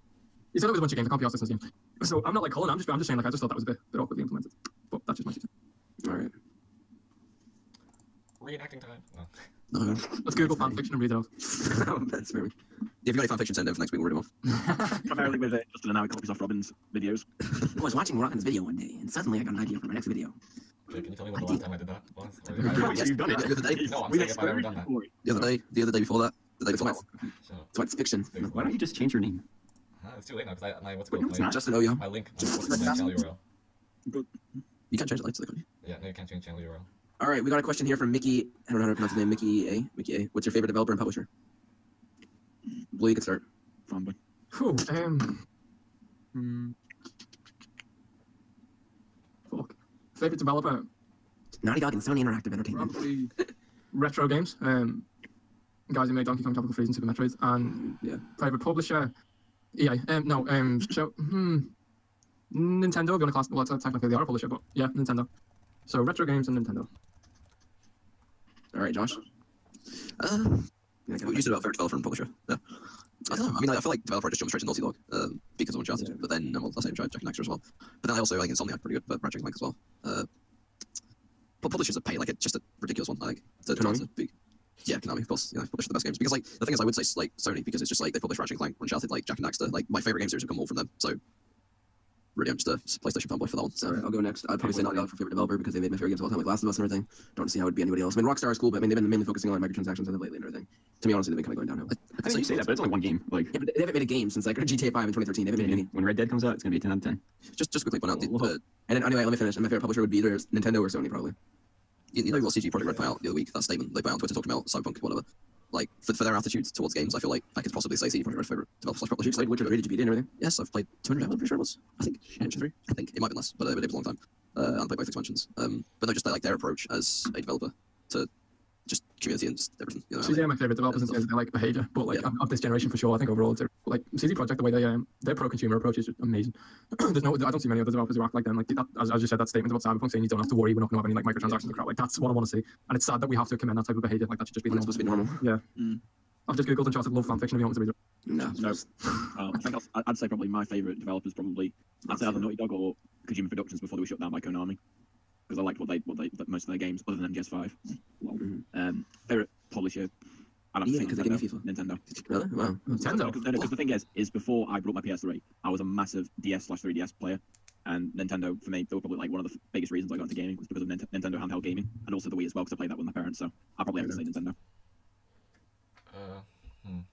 He did it with a bunch of games. I can't be asked this game. So I'm not like Colin. I'm just saying like I just thought that was a bit awkwardly implemented. But that's just my 2 cents. All right. Reenacting time. No. No. Let's Google fanfiction and read it out. That's very. If you got any fanfiction, send it for next week. We'll read them off. Primarily with Justin and I copies off Robin's videos. I was watching Moroccan's video one day, and suddenly I got an idea for my next video. Okay, can you tell me when the last time I did that was? Or Yes, you've done it. The other day. No, I'm We saying if I've ever done that. The other day before that. The day before that. Shut up. So it's fiction. Why don't you just change your name? It's too late now because what's it Wait, called? it's My, not. Justin Oyo. my link, my channel URL. You can't change it later, can't you? Yeah, no, you can't change channel URL. All right, we got a question here from Mickey. I don't know how to pronounce his name. Mickey A. Mickey A. What's your favorite developer and publisher? Blue, you can start. Fanboy. Whew, fuck. Favorite developer? Naughty Dog and Sony Interactive Entertainment. Probably retro games. Guys who made Donkey Kong Tropical Freeze and Super Metroid. And Yeah. favorite publisher? EA. Nintendo. If you want to class, well, technically they are a publisher, but yeah, Nintendo. So retro games and Nintendo. All right, Josh. We used to about favorite developer and publisher. Yeah. I don't know. I mean, I feel like developer just jumps straight to Naughty Dog because of Uncharted, but then I'll say Jack and Daxter as well. But then I also like Insomniac pretty good, but Ratchet and Clank as well. But publishers are pay like it's just a ridiculous one. I think Konami? Yeah, Konami, of course. You know, publish the best games because like the thing is, I would say like Sony because it's just like they publish Ratchet and Clank, Uncharted, like Jack and Daxter. Like my favorite game series have come all from them. So really, I'm just a PlayStation fanboy for that one. So All right, I'll go next. I'd probably say Naughty Dog for favorite developer because they made my favorite games of all time, like Last of Us and everything. Don't see how it would be anybody else. I mean, Rockstar is cool, but I mean, they've been mainly focusing on like microtransactions as of lately and everything. To me, honestly, they've been kind of going downhill. I mean, you say that, but it's only one game. Like, Yeah, but they haven't made a game since like GTA 5 in 2013. They haven't made any. when Red Dead comes out, it's gonna be a 10 out of 10. just quickly point out And then anyway, let me finish. And my favorite publisher would be either Nintendo or Sony, probably. you know what CG Projekt Red put out the other week? That statement they put out on Twitter talking about Cyberpunk, whatever. Like for their attitudes towards games, I feel like I could possibly say CD Projekt Red's favorite developer / publisher. You played Witcher 3, did you beat it and everything? Yes, I've played 200 hours. I'm pretty sure it was. I think Witcher 3. I think it might have been less, but it was a long time. And I played both expansions. But no, just like their approach as a developer to just community and just everything. You know, CJ are my favorite developers in terms of their like behavior, but like of this generation for sure. I think overall, they're, like CD Projekt, the way they their pro-consumer approach is just amazing. I don't see many other developers who act like them. Like that, as you said, that statement about Cyberpunk saying you don't have to worry, we're not going to have any like microtransactions and crap. Like that's what I want to see, and it's sad that we have to commend that type of behavior. Like that should just be When it's normal. supposed to be normal. Yeah. I've just googled Uncharted love fanfiction if you want to read it. No. No. I think I'd say probably my favourite developers probably I'd say either Naughty Dog or Kojima Productions before they were shut down by Konami because I liked what they most of their games other than MGS5. Favourite publisher. I'd have to EA, say 'cause they give me FIFA. Nintendo. Really? Wow. Nintendo. Because the thing is before I brought my PS3, I was a massive DS/3DS player, and Nintendo for me they were probably like one of the biggest reasons I got into gaming was because of Nintendo handheld gaming, and also the Wii as well because I played that with my parents. So I probably have to say Nintendo.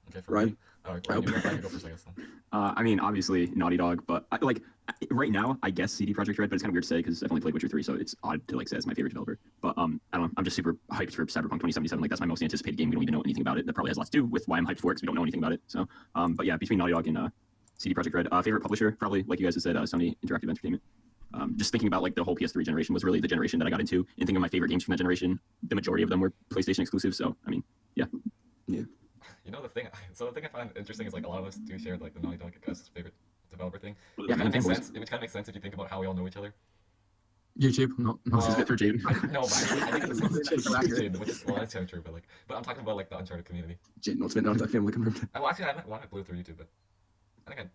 Okay, for Ryan? me. Ryan, you go first, I guess. Then. I mean, obviously Naughty Dog, but right now, I guess CD Projekt Red, but it's kind of weird to say because I've only played Witcher 3, so it's odd to like say it's my favorite developer. But I don't know. I'm just super hyped for Cyberpunk 2077. Like that's my most anticipated game. We don't even know anything about it. That probably has a lot to do with why I'm hyped for it because we don't know anything about it. So, but yeah, between Naughty Dog and CD Projekt Red, favorite publisher probably like you guys have said, Sony Interactive Entertainment. Just thinking about like the whole PS3 generation was really the generation that I got into, and thinking of my favorite games from that generation, the majority of them were PlayStation exclusive. So I mean, yeah. You know the thing I find interesting is like a lot of us do share like the Naughty Dog as favorite developer thing. Yeah, It kind of makes fanboys. sense. It kind of makes sense if you think about how we all know each other. YouTube, not Well, For Jaden. No, but I think it's Jaden, which is well, that's kind of true. But I'm talking about like the Uncharted community. Jaden Ultimate Naughty Dog family confirmed. Well, actually, I met Blue through YouTube, but I think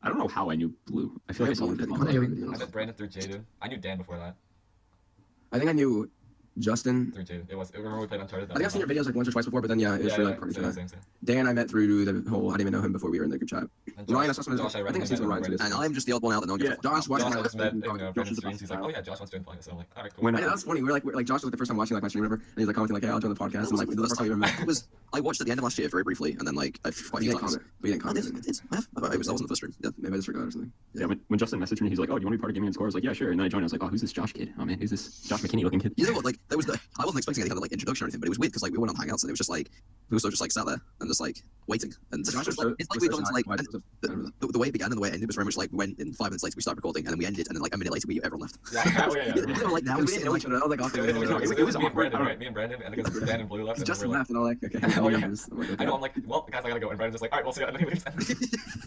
I don't know how I knew Blue. I feel like I saw him. I met Brandon through Jaden. I knew Dan before that I think I knew Justin. through Jaden. Remember we played Uncharted? I think I've seen your videos like once or twice before, but then yeah, it was for like partnership. same. Dan, I met through the whole. I didn't even know him before we were in the group chat. And Ryan, I saw some of his- Josh, I think I've recommended seen some of Ryan's Brandon. And I'm just the odd one out that no one gives a fuck. Josh watched Josh, my I just met last Brandon's Josh's streams. He's like, about oh yeah, Josh wants to join the podcast. So I'm like, all right, cool. When I know, that's funny. We're like Josh was the first time watching like my stream, remember? And he's like commenting like, "Hey, I'll join the podcast." And like, the first time we ever met. It was I watched at the end of last year very briefly, and then like I've quite a But you few didn't times. comment. But you didn't I did, comment. I did. I have. That wasn't the first stream. Yeah. Maybe I just forgot or something. Yeah, when Justin messaged me, he's like, "Oh, do you want to be part of Gaming and Score?" I was like, "Yeah, sure." And then I joined. I was like, "Oh, who's this Josh kid? Oh man, who's this Josh McKinney looking kid?" You know what? Like I wasn't expecting any kind of like introduction or anything, but it was weird because like we went on Hangouts and it was just like we were sort of just like sat there and just like waiting, and Josh it's was like so- we was got so into like sad. and the way it began and the way it ended was very much like we went in 5 minutes later we started recording and then we ended and then like a minute later everyone left. Yeah, oh, yeah. They were like now We we're didn't sitting know like each other. I was like, It okay. was me and awkward. Brandon, right? Me and Brandon, and because Dan and Blue left, and Justin we're like, left, and I'm like, okay. Oh, yeah. I'm like, okay. I know, I'm like, well, guys, I gotta go, and Brandon's just like, all right, we'll see you, and then he leaves.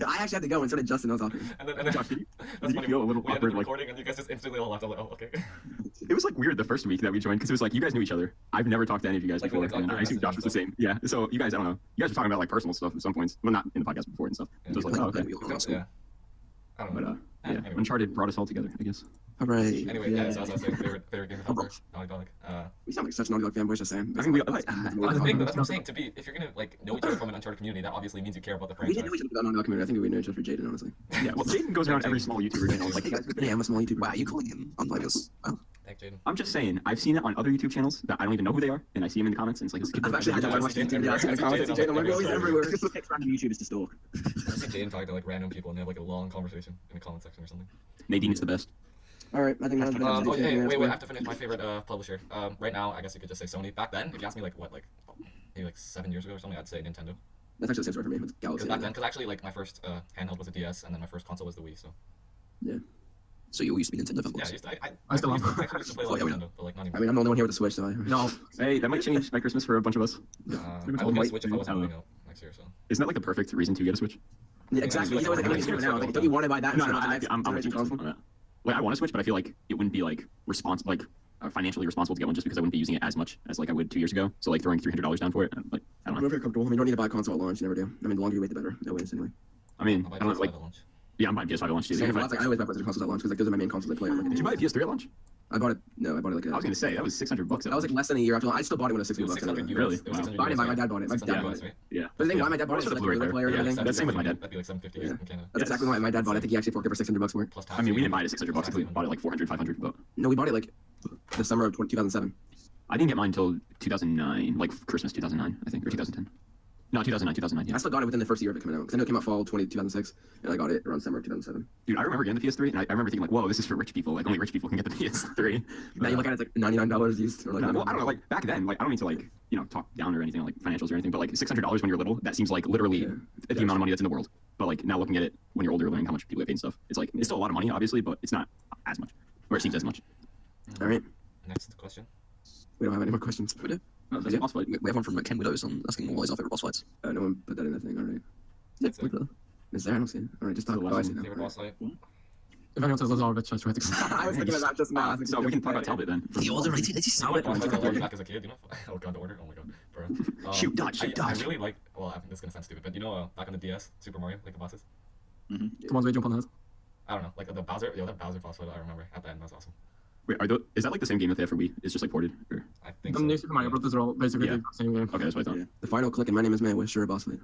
I actually had to go, and so did Justin. I was talking. And then Josh, did that's you funny. feel a little We ended awkward, the like- recording, and you guys just instantly all left. I was like, oh, okay. It was like weird the first week that we joined because it was like you guys knew each other. I've never talked to any of you guys Like, before, we, like, and I assumed Josh was the same. Yeah, so you guys, I don't know. You guys were talking about like personal stuff at some points. Well, not in the podcast before and stuff. Yeah, So I was like, oh, okay. Yeah. I don't But know. yeah, Anyway. Uncharted brought us all together, I guess. All right. Anyway, yeah, so as I was saying, favorite game Oh, ever, Naughty Dog. We sound like such Naughty Dog fanboys, just saying. I mean, we- That's the thing, though. That's what I'm saying. To be, if you're gonna like know each other from an Uncharted community, that obviously means you care about the We franchise. didn't know each other without Naughty Dog community. I think we knew each other for Jaden, honestly. Yeah, well, Jaden goes around every small YouTuber channel. Like, hey guys, Yeah, I'm a small YouTuber. wow, you calling him unbiased? Wow. Thanks, Jaden. I'm just saying, I've seen it on other YouTube channels that I don't even know who they are, and I see them in the comments, and it's like, this kid I've actually had that Yeah, watch Jaden, YouTube. Yeah, I've seen the comments. Jaden, Jaden, I'm like, oh, he's everywhere. Picks random YouTubers to stalk. I see Jaden talking to like random people and they have like a long conversation in the comment section or something. Nadine is the best. All right, I think that's Oh, hey, wait, I have to finish my favorite publisher. Right now, I guess you could just say Sony. Back then, if you asked me like what, like maybe like 7 years ago or something, I'd say Nintendo. That's actually the same story for me with Because Galaxy. back then, because actually like my first handheld was a DS, and then my first console was the Wii. So So you all used to be Nintendo yeah, fanboys. I still used am. to, I used to play a lot of Nintendo, but like not I anymore. mean, I'm the only one here with a Switch, so. No, Hey, that might change by Christmas for a bunch of us. I would get a Switch if I wasn't moving out next year. So Isn't that like the perfect reason to get a Switch? Yeah, exactly. You know what? Like, now, like, don't you want to buy that? No, instead no, of the next I'm with generation you console? on that. Like, I want to Switch, but I feel like it wouldn't be like financially responsible to get one just because I wouldn't be using it as much as like I would 2 years ago. So like throwing $300 down for it, like I don't I'm know. very comfortable. I mean, you don't need to buy a console at launch. You never do. I mean, the longer you wait, the better. No ways, anyway. I mean, I'll buy I don't know, PS5 like at launch. yeah, I'm buying PS5 at launch too. Same, If I- I always buy PlayStation consoles at launch because like those are my main consoles I play on. Like, Did you buy a PS3 at launch? I bought it. No, I bought it like. I was gonna say that was $600. That was like less than a year after. I still bought it when it was It was 60 bucks. $600 Really? US. It was Wow. 600 I didn't buy it, US, my dad bought it. My $600 dad bought US, it. right? Yeah. But the thing Yeah. why my dad bought it is Also like the a Blu-ray player and Yeah, everything. That's same with my dad. That'd be like 750 Yeah. in Canada. That's exactly why my dad bought it. I think he actually forked it for 600 bucks for it. Plus tax. I mean, we didn't buy it at $600 because we bought it like 400, 500, but No, we bought it like the summer of 2007. I didn't get mine until 2009, like Christmas 2009, I think, or 2010. No, 2009, yeah. I still got it within the first year of it coming out because I know it came out fall 2006, and I got it around summer of 2007. Dude, I remember getting the PS3, and I remember thinking like, whoa, this is for rich people. Like, only rich people can get the PS3. Now you look at it, it's like $99 used. Or like, Well, I don't know, like, back then, like, I don't mean to, like, talk down or anything, like, financials or anything, but, like, $600 when you're little, that seems like literally the amount of money that's in the world. But, like, now looking at it when you're older, learning how much people get paid and stuff, it's like, it's still a lot of money, obviously, but it's not as much, or it seems as much. All right, Next question. we don't have any more questions. We do. That's a boss fight. We have one from Ken Widows on asking what is our favorite boss fights. No one put that in the thing. All right, That's it. is there? I don't see it. All right, just talk. Oh, I see Favorite now. boss fight? if anyone says Lazarevich, I try to. I was thinking of that just now. I was So thinking we can of talk about that. Talbot then. The order 1886. I like boss fights I learned back as a kid, you know? Oh god, the order? Oh my god, bro. Shoot, dodge, shoot, I dodge. really like, well, this is gonna sound stupid, but you know, back on the DS, Super Mario, like the bosses? The ones where you jump on the head. I don't know, like the Bowser, that Bowser boss fight I remember at the end, that was awesome. Wait, is that like the same game that they have for Wii? It's just like ported? Or... I think The so. new Super Mario Brothers are all basically Yeah. the same game. Okay, that's what I thought. Yeah. The final click and my name is May was sure a boss fight.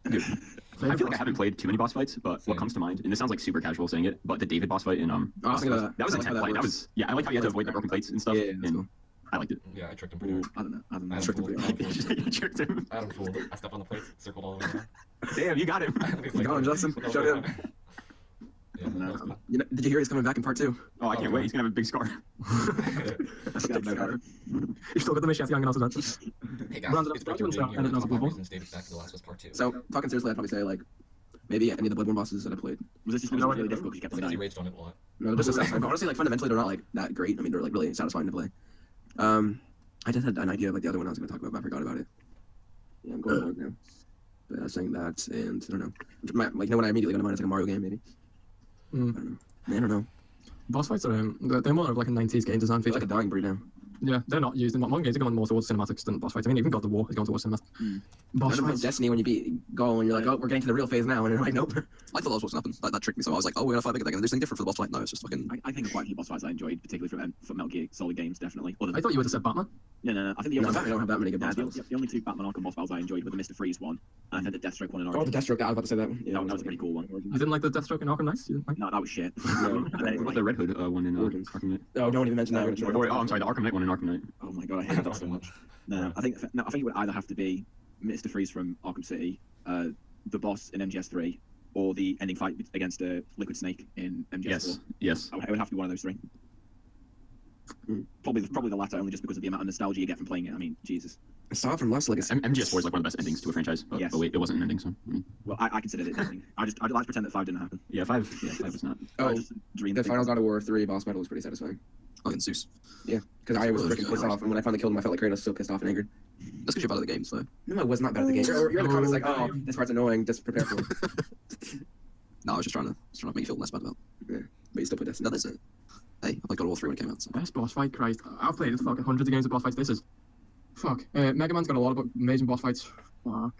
Dude, I feel like I haven't played too many boss fights, but Same. what comes to mind, and this sounds like super casual saying it, but the David boss fight in I was thinking of that was I like how intense. Like, that works. was I like how you had to avoid the broken plates and stuff. Yeah, that's and cool. I liked it. Yeah, I tricked him pretty Ooh, hard. I don't know. I Tricked him fooled pretty him. hard. You tricked him. I had him fooled. I stepped on the plate, circled all the way around. Damn, you got him. He's Go on, Justin, what the show hell him. is going on? Yeah, that was good. You know, did you hear he's coming back in part 2? Oh, I can't wait. He's gonna have a big scar. You've still got the machine young and also that. Hey guys, Brandon, it's brought Brandon, to you in and it your knows top the 5 Bloodborne. reasons dated back to The Last of Us Part 2. So, talking seriously, I'd probably say, like, maybe any of the Bloodborne bosses that I played. Was this just No, really I- difficult because you kept It's on because he dying? raged on it a lot. No, they're just satisfying. But honestly, like, fundamentally, they're not, like, that great. I mean, they're, like, really satisfying to play. I just had an idea of, like, the other one I was going to talk about, but I forgot about it. Yeah, I'm going forward now. But I was saying that, and I don't know. Like, no one I immediately got to mind is like a Mario game, maybe. I don't know. I don't know. Boss fights are they're more of like a 90s game design It's feature. like a dying breed now. Yeah, they're not used in modern games. They're going more towards cinematics than boss fights. I mean, even God of War is going towards cinematics. Boss That's like fights. Destiny when you beat Goal and you're like, oh, we're getting to the real phase now, and you're like, nope. I thought that was what's going to happen. That tricked me. So I was like, oh, we're going to fight bigger. They're going to do something different for the boss fight. No, it's just fucking. I think of quite a few boss fights I enjoyed, particularly from Metal Gear Solid games, definitely. Other I than, thought you would have said Batman. no. I think the No, only, I don't have that many good yeah, boss the, battles. the only two Batman Arkham boss battles I enjoyed were the Mr. Freeze one, and I think the Deathstroke one in Oh, the Origins. Deathstroke, I was about to say that one. Yeah, That was a pretty cool one. You didn't like the Deathstroke in Arkham Knights? You didn't like? No, that was shit. No. And then it What was about the like, Red Hood one in Origins. Arkham Knight? Oh, don't even mention that. Or, oh, I'm sorry, the Arkham Knight one in Arkham Knight. oh my god, I hate that so much. No, I think it would either have to be Mr. Freeze from Arkham City, the boss in MGS3, or the ending fight against Liquid Snake in MGS4. Yes. It would have to be one of those three. Probably the latter, only just because of the amount of nostalgia you get from playing it. I mean, Jesus. I saw it from Lost Legacy. MGS4 is like one of the best endings to a franchise. But, Yes. but wait, it wasn't an ending, so. I mean, Well, I considered it ending. I'd like to pretend that 5 didn't happen. yeah, 5 was not. Oh, Just dream the thing. final God of War 3 boss battle was pretty satisfying. Oh, and Zeus. Yeah, because I was freaking pissed off, and when I finally killed him, I felt like Kratos, so pissed off and angered. That's because you're bad at the game, so. No, I was not bad at the game. You're in the comments like, oh, this part's annoying, just prepare for it. No, I was just trying to make you feel less bad about it. Yeah, but you still put this. No, that's it. Hey, I played God of War 3 when it came out, so. Best boss fight, Christ. I've played fucking hundreds of games of boss fights. This is. Fuck. Mega Man's got a lot of amazing boss fights. Fuck.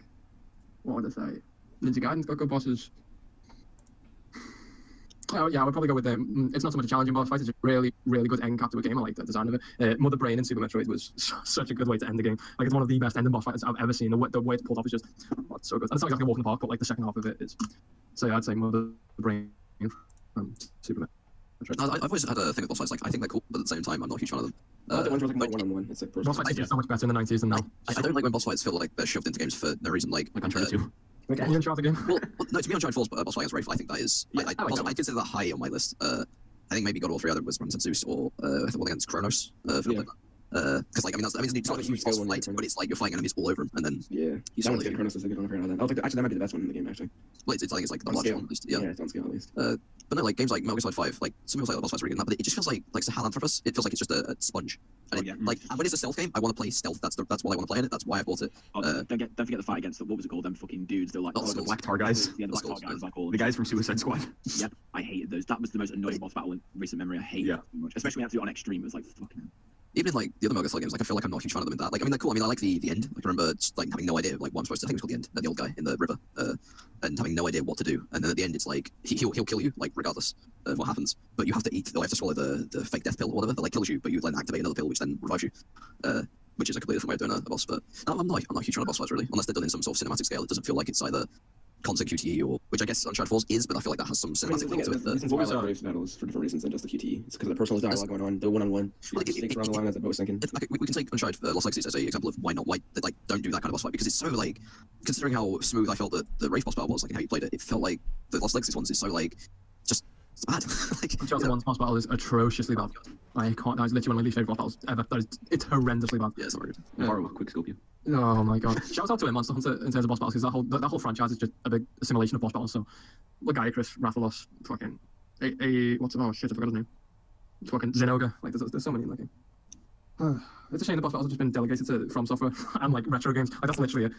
What would I say? Ninja Gaiden's got good bosses. Oh, yeah, I would probably go with it's not so much a challenging boss fight, it's a really, really good end cap to a game. I like the design of it. Mother Brain in Super Metroid was such a good way to end the game. Like, it's one of the best ending boss fights I've ever seen. The way it's pulled off is just, it's so good. And it's not exactly a walk in the park, but like the second half of it is. So yeah, I'd say Mother Brain from Super Metroid. No, I've always had a thing with boss fights. Like, I think they're cool, but at the same time, I'm not a huge fan of them. The ones where it's like one-on-one. It's like Boss fights are so much better in the 90s than now. I don't like when boss fights feel like they're shoved into games for no reason. Like Uncharted 2. Like any Uncharted game. Well, no, to me, Uncharted 4's boss fight is Wraith. I think that is. Yeah, I like that. I consider that high on my list. I think maybe God of War 3 either was Rampant Zeus or I think one against Kronos. Because like I mean that's it's not a huge boss fight, but it's like you're fighting enemies all over him, and then Yeah, he's that one's only. good. Kronos is a good one. I forgot about that. I was like, actually, that might be the best one in the game, actually. Well, it's like the On largest scale. one at least. Yeah, Yeah. it's on scale at least. But no, like games like Metal Gear Solid 5, like some people say the boss fight's really good, but it just feels like Sahelanthropus. It feels like it's just a sponge. And like when it's a stealth game, I want to play stealth. That's what I want to play in it. That's why I bought it. Don't forget the fight against what was it called? Them fucking dudes. They're like The Black Tar guys. Yeah, the Black Tar guys, like all The guys from Suicide Squad. Yep, I hated those. That was the most annoying boss battle in recent memory. I hated it so much, especially when you have to do it on extreme. It was like fucking. Even in like the other Metal Gear Solid games, like I feel like I'm not a huge fan of them in that. Like I mean they're cool. I mean I like the end. Like I remember just, like having no idea like what I'm supposed to think it was called the end. The old guy in the river, and having no idea what to do. And then at the end it's like he'll kill you like regardless of what happens. But you have to eat. Or you have to swallow the fake death pill or whatever that like kills you. But you then activate another pill which then revives you. Which is a completely different way of doing a boss. But no, I'm not a huge fan of boss fights really. Unless they're done in some sort of cinematic scale. It doesn't feel like it's either constant QTE or which I guess Uncharted 4 is, but I feel like that has some cinematic feel to it. The reasons why I like Graves battles for different reasons than just the QTE. It's because of the personal dialogue going on, the one-on-one. Well, Snakes around the line as a boat sinking. We can take Uncharted Lost Legacy as a example of why not. Why they like don't do that kind of boss fight because it's so like considering how smooth I felt that the Wraith boss battle was, like and how you played it, it felt like the Lost Legacy ones is so like just it's bad. Like, Uncharted 1's boss battle is atrociously bad. I can't. That is literally one of my least favorite boss battles ever. It's horrendously bad. Yeah, it's not very good. Borrow quick scope you. Oh my god! Shout out to Monster Hunter in terms of boss battles because that whole franchise is just a big assimilation of boss battles. So, Lagiacrus, Rathalos, fucking what's it? Oh shit! I forgot his name. Fucking Zenogre. Like there's so many in that game. It's a shame the boss battles have just been delegated to From Software and like retro games. Like that's literally it.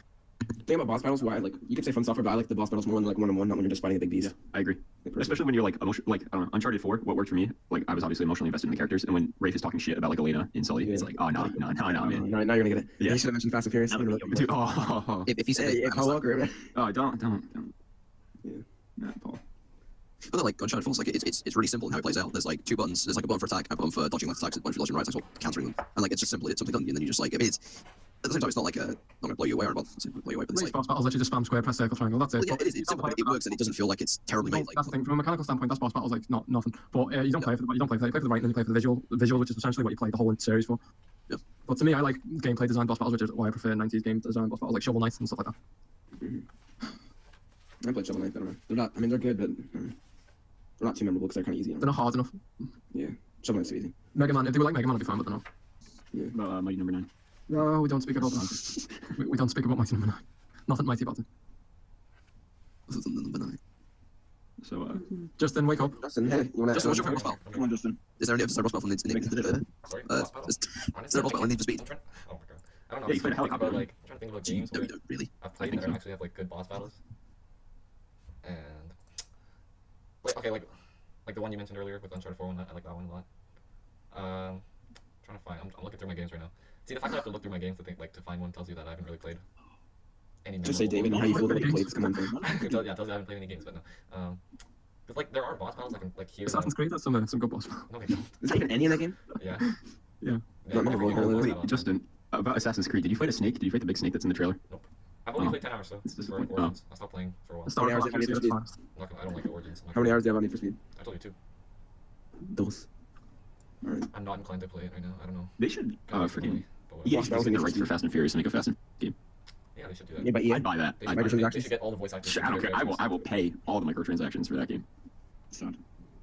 The thing about boss battles, why like you could say From Software, but I like the boss battles more when like one-on-one, not when you're just fighting a big beast. I agree. Especially when you're like like I don't know, Uncharted 4, what worked for me, like I was obviously emotionally invested in the characters, and when Rafe is talking shit about like Elena in Sully, it's like, oh no, man. Now you're gonna get it. Yeah. You should have mentioned Fast and Furious. Dude, oh. If you said Yeah, Paul Walker. Oh, don't. Yeah. No, Paul. but like Uncharted 4 like it's really simple in how it plays out. There's like two buttons. There's like a button for attack, a button for dodging left attacks, a button for dodging right attacks, or countering them. And like it's just simply something done, and then you just like I mean it's at the same time it's not like not gonna blow you away or not blow you away, but it's These like boss battles literally just spam square, press circle, triangle. That's it. well, yeah, it's simple, but it works and it doesn't feel like it's terribly made. Like, That's the thing. From a mechanical standpoint, that's boss battles like not nothing. But you don't play for you play for the right, and then you play for the visual, which is essentially what you play the whole series for. Yeah. But to me, I like gameplay design boss battles, which is why I prefer 90s game design boss battles like Shovel Knight and stuff like that. I played Shovel Knight. I don't know. They're not. I mean, they're good, but they're not too memorable because they're kind of easy. They're not hard enough. Yeah, Shovel Knight's too easy. Mega Man, if they were like Mega Man, I'd be fine, but they're not. Well, Mighty Number 9. No, we don't speak about that. we don't speak about Mighty Number 9. Nothing mighty about it. other than the number 9. So, Justin, wake up. Justin, hey, you wanna? Justin, what's your favorite boss battle? Come on, Justin. Is there any boss battle in the Sorry, boss battle? is there a boss battle in Need for Speed? Oh my god. I don't know. Yeah, you I'm played a trying to think helicopter. about, like, I'm trying to think about games No, where you don't really. I've played think that so. actually have like good boss battles. And wait, okay, like the one you mentioned earlier with Uncharted 4 one, I like that one a lot. Trying to find. I'm looking through my games right now. See, the fact that I have to look through my games to think to find one tells you that I haven't really played any. Just say David, memorable how you feel about the Games. plates. Come on, Phil. It tells you I haven't played any games, but no. Because like there are boss battles I can like hear. Assassin's Creed has some good boss battles. No, they don't. Is that even any in that game? Yeah. Yeah. Not memorable, every apparently. boss wait, battle. Justin, about Assassin's Creed, did you fight a snake? Did you fight the big snake that's in the trailer? I've only Oh. played 10 hours, so It's for disappointing. Origins. I stopped playing for a while. The Star How many Wars hours have you Galaxy, played? that's fine. I don't like Origins. How many hours do you have on Need for Speed? I told you 2. Dos. Alright. I'm not inclined to play it right now. I don't know. They should, Kinda freaking, recently, but yeah, Boss should battles get in the Need for rights for Speed. Fast and Furious and make a Fast and game. yeah, they should do that. Yeah, but yeah. I'd buy that. They I'd should, buy they, microtransactions. they should get all the voice actors. Sure, I don't care. I will pay all the microtransactions for that game. Sad.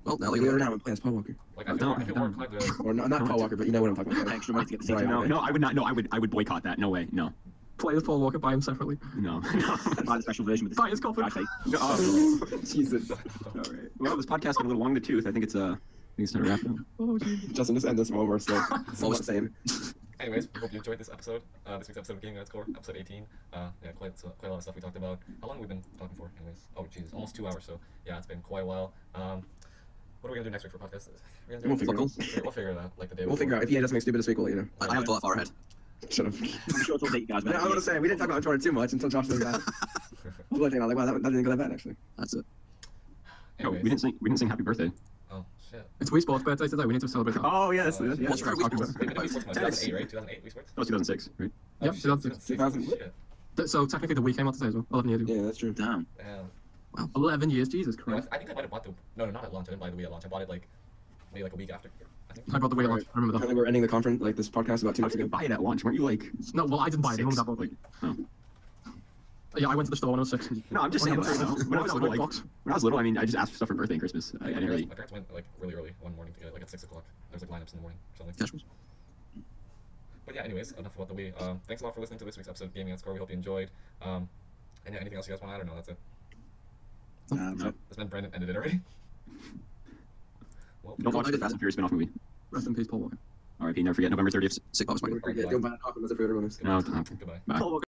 Well, now Like, like, we're not playing as Paul Walker. Like Like, I feel more inclined to. Or not Paul Walker, but you know what I'm talking about. Extra money to get the Right. season. No, no, I would not. No, I would boycott that. No way. No. Play with Paul Walker, buy him separately. No. No. Buy the special version with Buy his coffin. Oh, Jesus. all right. Well, this podcast got a little long in the tooth. I think it's time to wrap it up. Oh, jeez. Justin, just end this while we're still somewhat sane. Anyways, hope you enjoyed this episode. This week's episode of Gaming at Score, episode 18. Yeah, quite a lot of stuff we talked about. How long have we been talking for? Anyways, oh Jesus, almost 2 hours. So yeah, it's been quite a while. What are we gonna do next week for podcast? We'll figure it out. We'll figure it out like the day. We'll figure out. If EA does something stupid this week, we'll let you know. I haven't thought that far ahead. Shut up. I'm sure it'll take you guys I back. was gonna say we didn't talk about Uncharted too much until Josh said that. I was looking, I was like, wow, that didn't go that bad actually. That's it. Oh, we didn't sing happy birthday. Oh shit. It's Wii Sports birthday today. We need to celebrate that. Oh yeah, that's yeah. What's Sorry, Wii talking Sports? Wait, when did Wii Sports come out? 2008, right? 2008 Wii Sports? That was 2006, right? Yep, shit, 2006. 2000. Shit. So technically the Wii came out today as well. 11 years ago. Yeah, that's true. Damn. Damn. 11 years, Jesus No, Christ. I think I might have bought the. No, not at launch. I didn't buy the Wii at launch. I bought it like maybe like a week after. I think. I got the Wii launch. I remember that. Apparently we're ending the conference, like this podcast about 2 How months did you ago. buy it at launch? Weren't you like? No, well, I didn't buy it. Six. Mum and Dad bought it. Oh. Yeah, I went to the store when I was 6. No, I'm just saying. When I was little, I mean, I just asked for stuff for birthday and Christmas. I didn't really. My parents went like really early one morning to get it, like at 6 o'clock. There was like lineups in the morning or something. Casuals. But yeah, anyways, enough about the Wii. Thanks a lot for listening to this week's episode of Gaming at Score. We hope you enjoyed. And yeah, anything else you guys want to add or no? That's it. No. This meant Brendan ended it already. Well, Don't watch the Fast and Furious spin-off movie. Rest in peace, Paul Walker. R.I.P. Never forget November 30th. Sick Bob's Mike. Don't buy it off as if everyone is. No. goodbye. Bye. Paul Walker.